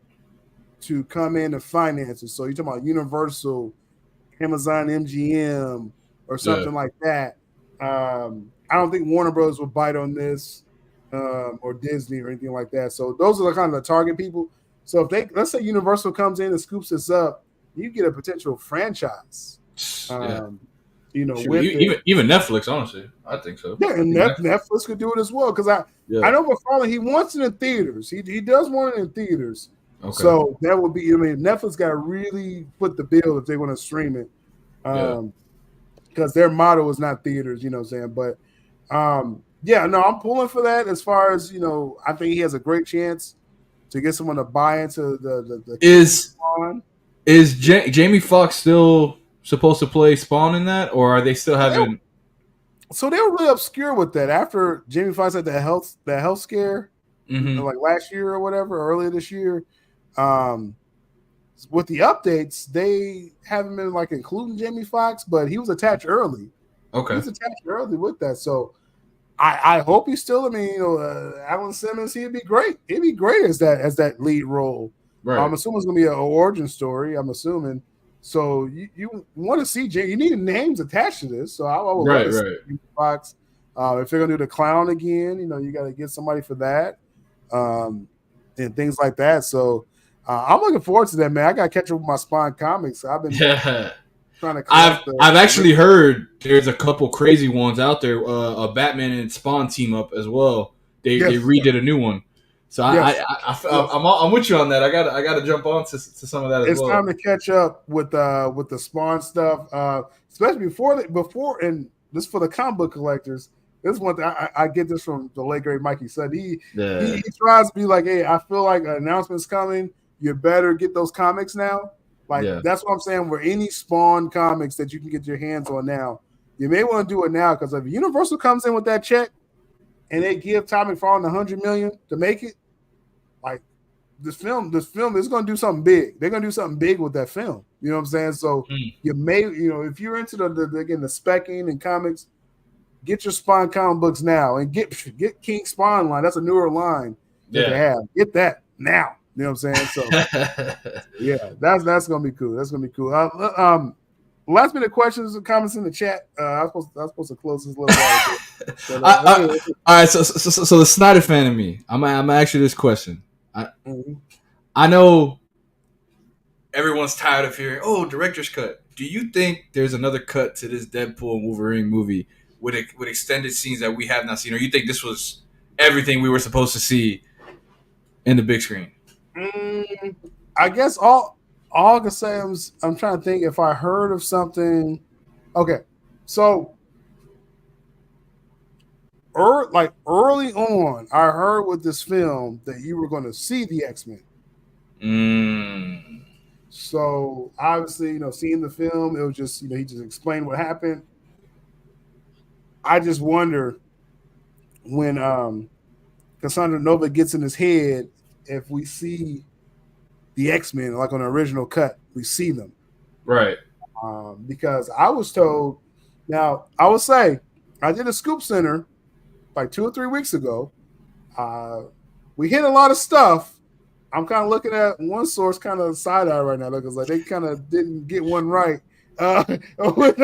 to come in and finance it. So you're talking about Universal, Amazon MGM, or something like that. I don't think Warner Bros. Will bite on this, or Disney or anything like that. So those are the kind of the target people. So if let's say Universal comes in and scoops this up, you get a potential franchise. Even Netflix, honestly, I think so. Yeah, and Netflix could do it as well because I know McFarlane, he wants it in theaters. He does want it in theaters. Okay. So that would be. I mean, Netflix got to really put the bill if they want to stream it, because their motto is not theaters. You know what I'm saying? But I'm pulling for that. As far as I think he has a great chance to get someone to buy into the Is Jamie Foxx still supposed to play Spawn in that, or are they still having? So they were really obscure with that after Jamie Foxx had that health scare, like last year or whatever, earlier this year. So with the updates, they haven't been like including Jamie Foxx, but he was attached early. Okay. He's attached early with that, so I hope he's still. I mean, Alan Simmons, he'd be great. He'd be great as that lead role. Right. I'm assuming it's gonna be an origin story. I'm assuming. So you want to see Jamie? You need names attached to this. So I would love to see Jamie Foxx. If they're gonna do the clown again, you got to get somebody for that, and things like that. So I'm looking forward to that, man. I got to catch up with my Spawn comics. I've been trying to. I've actually heard there's a couple crazy ones out there. A Batman and Spawn team up as well. They redid a new one. So I'm with you on that. I got to jump on to some of that as well. It's time to catch up with the Spawn stuff, especially before and this for the comic book collectors. This one I get this from the late great Mikey Sutton. He tries to be like, hey, I feel like an announcement's coming. You better get those comics now. That's what I'm saying. For any Spawn comics that you can get your hands on now, you may want to do it now, because if Universal comes in with that check and they give Todd McFarlane $100 million to make it, like this film is going to do something big. They're going to do something big with that film. You know what I'm saying? So you may, if you're into the specking and comics, get your Spawn comic books now and get King Spawn line. That's a newer line that they have. Get that now. You know what I'm saying? So yeah, that's gonna be cool. That's gonna be cool. Last minute questions and comments in the chat. I was supposed to close this little while ago. All right, so the Snyder fan in me, I'm gonna ask you this question. I know everyone's tired of hearing, director's cut. Do you think there's another cut to this Deadpool and Wolverine movie with extended scenes that we have not seen, or you think this was everything we were supposed to see in the big screen? I guess all I can say is I'm trying to think if I heard of something. Okay, so early on, I heard with this film that you were going to see the X-Men. So obviously, seeing the film, it was just he just explained what happened. I just wonder when Cassandra Nova gets in his head, if we see the X-Men like on the original cut, we see them. Right. Because I was told, now I will say, I did a Scoop Center like 2 or 3 weeks ago. We hit a lot of stuff. I'm kind of looking at one source kind of side eye right now because they kind of didn't get one right. I'm like,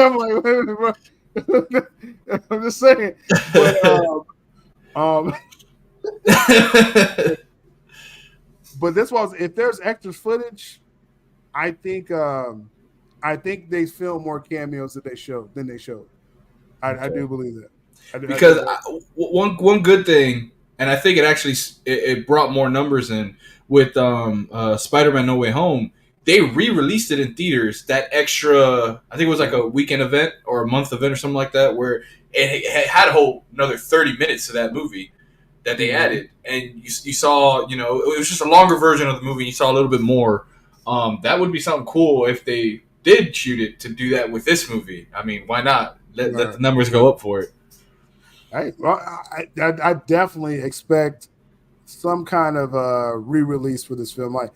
I'm just saying. But this was, if there's extra footage, I think they filmed more cameos than they showed. I do believe that. Because one good thing, and I think it actually it brought more numbers in with Spider-Man No Way Home. They re-released it in theaters. That extra, I think it was like a weekend event or a month event or something like that, where it had a whole another 30 minutes to that movie that they added, and you saw, it was just a longer version of the movie. You saw a little bit more. That would be something cool if they did shoot it to do that with this movie. I mean, why not? Let the numbers go up for it. Right. Well, I definitely expect some kind of re-release for this film. Like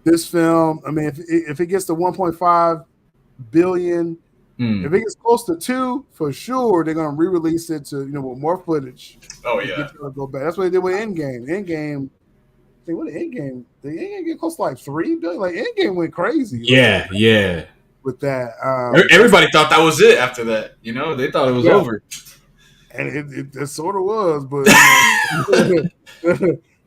this film, I mean, if it gets to 1.5 billion, if it gets close to 2, for sure they're gonna re-release it to with more footage. Oh yeah, go back. That's what they did with Endgame. Endgame, what did Endgame? The Endgame get close to like 3 billion. Like Endgame went crazy. Yeah. With that, everybody thought that was it. After that, they thought it was over. And it sort of was, but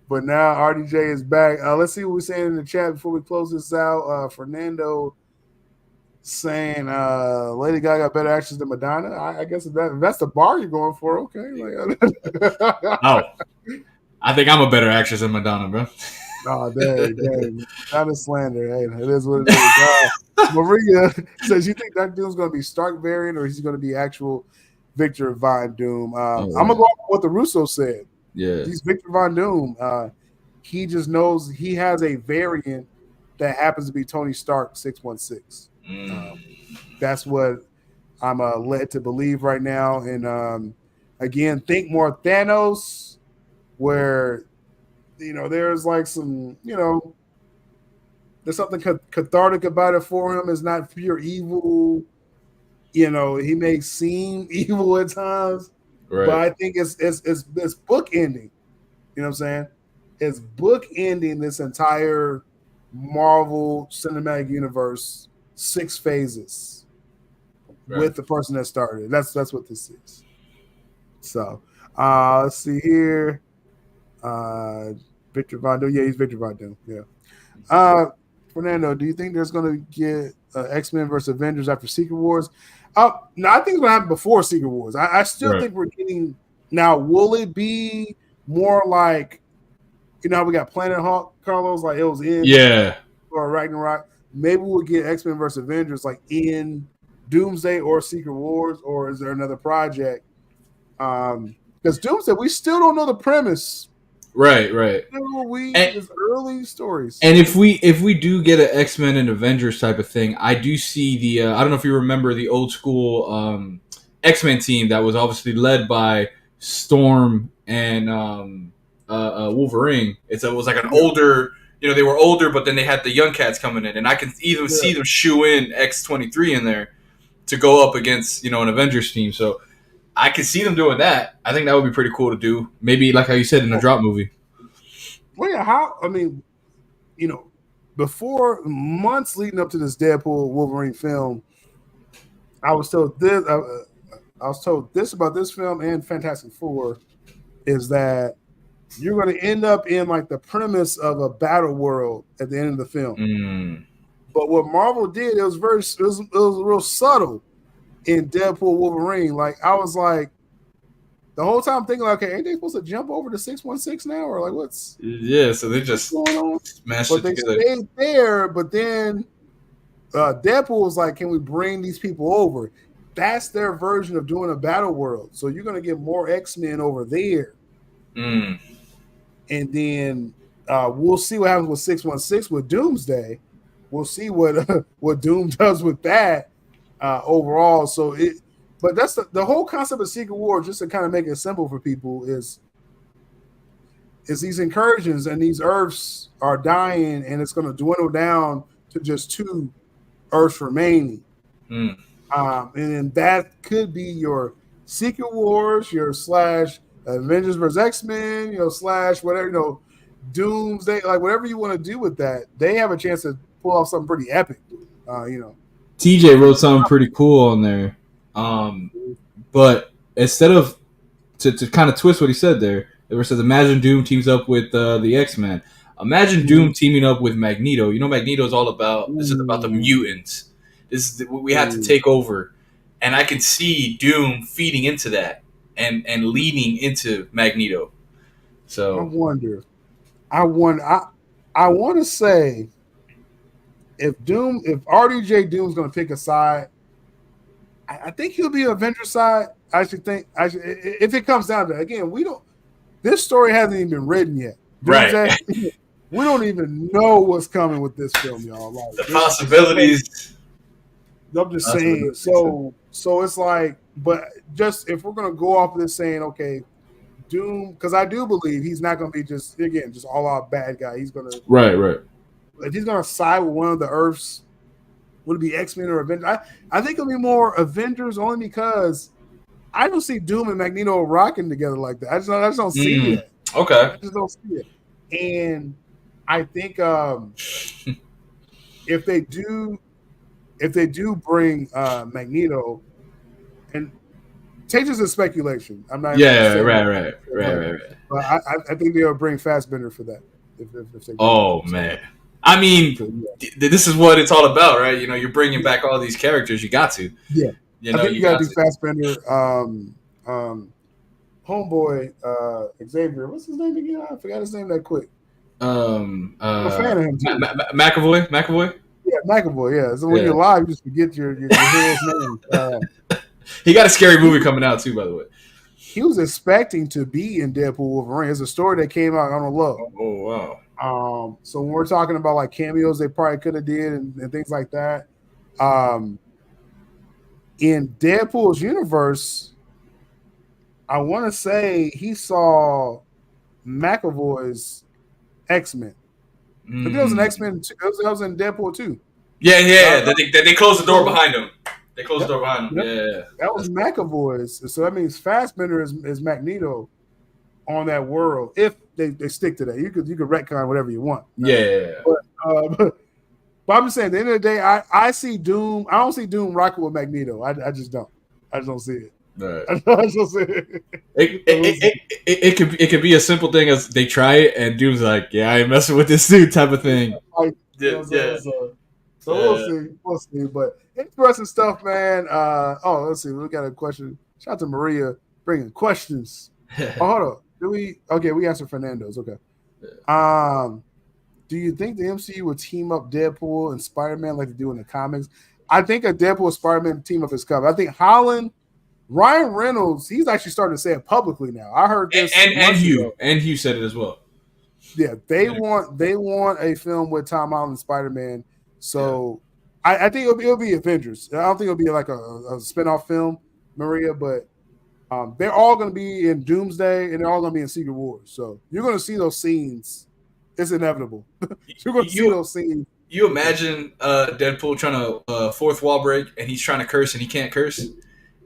but now RDJ is back. Let's see what we're saying in the chat before we close this out. Fernando saying Lady Gaga got better actions than Madonna. I guess if that's the bar you're going for, okay. I think I'm a better actress than Madonna, bro. Oh, dang. Not a slander. Hey, it is what it is. Maria says, you think that Doom's going to be Stark variant or is he going to be actual Victor Von Doom? I'm going to go off what the Russo said. Yeah. He's Victor Von Doom. He just knows he has a variant that happens to be Tony Stark 616. That's what I'm led to believe right now. And again, think more Thanos, where there's like some there's something cathartic about it for him. It's not pure evil. You know, he may seem evil at times, but Right. I think it's book ending. You know what I'm saying? It's book ending this entire Marvel Cinematic Universe 6 phases Right. with the person that started. That's what this is. So let's see here. Victor Von Doom. Yeah, he's Victor Von Doom. Yeah. Fernando, do you think there's going to get X-Men versus Avengers after Secret Wars? No, I think it's going to happen before Secret Wars. I still think we're getting now. Will it be more like, you know, how we got Planet Hulk, Carlos, like it was in or Ragnarok? Maybe we'll get X-Men versus Avengers like in Doomsday or Secret Wars, or is there another project? Because Doomsday, we still don't know the premise. Right. It's early stories. And if we do get an X-Men and Avengers type of thing, I do see the I don't know if you remember the old school X-Men team that was obviously led by Storm and Wolverine. It was like an older, you know, they were older, but then they had the young cats coming in, and I can even see them shoe in X-23 in there to go up against, you know, an Avengers team. So I could see them doing that. I think that would be pretty cool to do. Maybe like how you said in a drop movie. Well, yeah, you know, before months leading up to this Deadpool Wolverine film, I was told this. I was told this about this film and Fantastic Four is that you're going to end up in like the premise of a battle world at the end of the film. But what Marvel did, it was real subtle in Deadpool Wolverine. Like I was like, the whole time thinking, like, okay, ain't they supposed to jump over to 616 now, or like what's so they just going on? smashed But it they together. stayed there. But then Deadpool was like, can we bring these people over? That's their version of doing a battle world. So you're going to get more X-Men over there. And then we'll see what happens with 616 with Doomsday. We'll see what Doom does with that overall. But that's the whole concept of Secret War, just to kind of make it simple for people, is these incursions and these Earths are dying, and it's going to dwindle down to just 2 Earths remaining. And then that could be your Secret Wars, your / Avengers vs. X-Men, you know, / whatever, you know, Doomsday, like whatever you want to do with that. They have a chance to pull off something pretty epic, you know. TJ wrote something pretty cool on there. But instead of to kind of twist what he said there, it says imagine Doom teams up with the X-Men. Imagine Doom teaming up with Magneto. You know, Magneto is all about this is about the mutants. This is we have to take over, and I can see Doom feeding into that and leading into Magneto. So I want to say if RDJ Doom's going to pick a side, I think he'll be Avengers side. I should think if it comes down to it, again, this story hasn't even been written yet. Right. We don't even know what's coming with this film, y'all. Like, the possibilities. I'm just saying. So it's like, but just if we're gonna go off of this saying, okay, Doom, because I do believe he's not gonna be just all out bad guy. He's gonna right. If he's gonna side with one of the Earths, would it be X-Men or Avengers? I think it'll be more Avengers, only because I don't see Doom and Magneto rocking together like that. I just don't see it. Okay. I just don't see it. And I think if they do bring Magneto, and take this as speculation. I'm not. Right. But I think they'll bring Fassbender for that. If they man. I mean, this is what it's all about, right? You know, you're bringing back all these characters. You got to. Yeah. You know, I think you got to do Fassbender. Homeboy, Xavier. What's his name again? I forgot his name that quick. I'm a fan of him too. McAvoy. Yeah, McAvoy. Yeah. So when you're live, you just forget your hero's name. He got a scary movie coming out too, by the way. He was expecting to be in Deadpool Wolverine. It's a story that came out on the low. Oh wow. So when we're talking about like cameos they probably could have did and things like that, in Deadpool's universe, I want to say he saw McAvoy's X-Men. I think it was an X-Men. That was in Deadpool too. Yeah. They closed the door behind him. They closed Yep. the door behind him. Yep. Yeah. That was McAvoy's. So that means Fassbender is Magneto on that world. If they stick to that, you could retcon whatever you want. Yeah. But I'm just saying, at the end of the day, I see Doom. I don't see Doom rocking with Magneto. I just don't. I just don't see it. Right. I just don't see it. It could be a simple thing as they try it and Doom's like, yeah, I ain't messing with this dude type of thing. So we'll see. But interesting stuff, man. Let's see. We got a question. Shout out to Maria bringing questions. Hold on. We answered Fernando's. Okay. Do you think the MCU will team up Deadpool and Spider-Man like they do in the comics? I think a Deadpool Spider-Man team up is coming. I think Ryan Reynolds, he's actually starting to say it publicly now. I heard this. And Hugh said it as well. Yeah, they want a film with Tom Holland and Spider-Man. So I think it'll be Avengers. I don't think it'll be like a spin-off film, Maria, but they're all going to be in Doomsday and they're all going to be in Secret Wars. So you're going to see those scenes. It's inevitable. You're going to see those scenes. You imagine Deadpool trying to fourth wall break and he's trying to curse and he can't curse.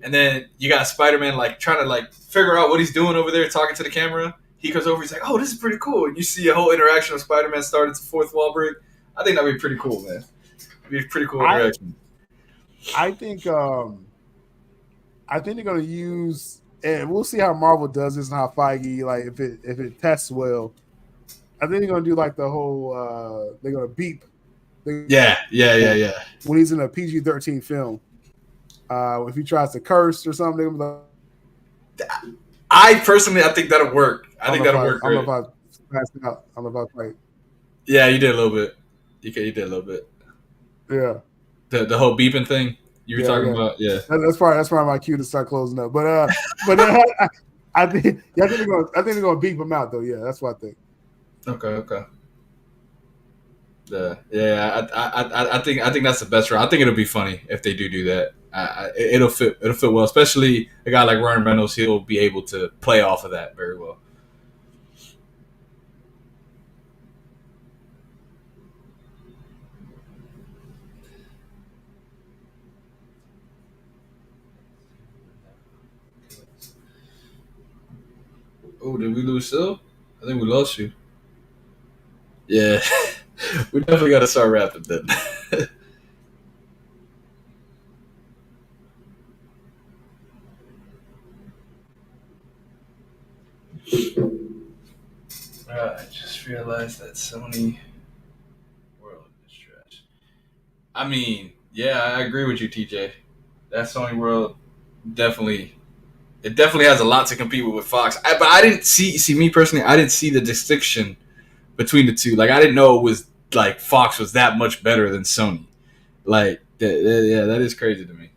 And then you got Spider-Man like trying to like figure out what he's doing over there talking to the camera. He comes over, he's like, oh, this is pretty cool. And you see a whole interaction of Spider-Man starting to fourth wall break. I think that'd be pretty cool, man. It'd be a pretty cool interaction. I think they're going to use, and we'll see how Marvel does this and how Feige, like if it tests well. I think they're going to do like the whole, they're going to beep. Yeah. When he's in a PG-13 film. If he tries to curse or something, they're going to be like, I think that'll work. I think that'll work great. I'm about to pass it out. I'm about to fight. Yeah, you did a little bit. You did a little bit. Yeah. The whole beeping thing you were talking about. Yeah. That's probably my cue to start closing up. But I think they're going to beep him out though. Yeah, that's what I think. Okay. Yeah. I think that's the best route. I think it'll be funny if they do that. It'll fit well, especially a guy like Ryan Reynolds. He'll be able to play off of that very well. Oh, did we lose Sil? I think we lost you. Yeah, we definitely got to start rapping then. I just realized that Sony World is trash. I mean, yeah, I agree with you, TJ. That Sony World definitely has a lot to compete with Fox. But I didn't see me personally. I didn't see the distinction between the two. Like I didn't know it was like Fox was that much better than Sony. Like that is crazy to me.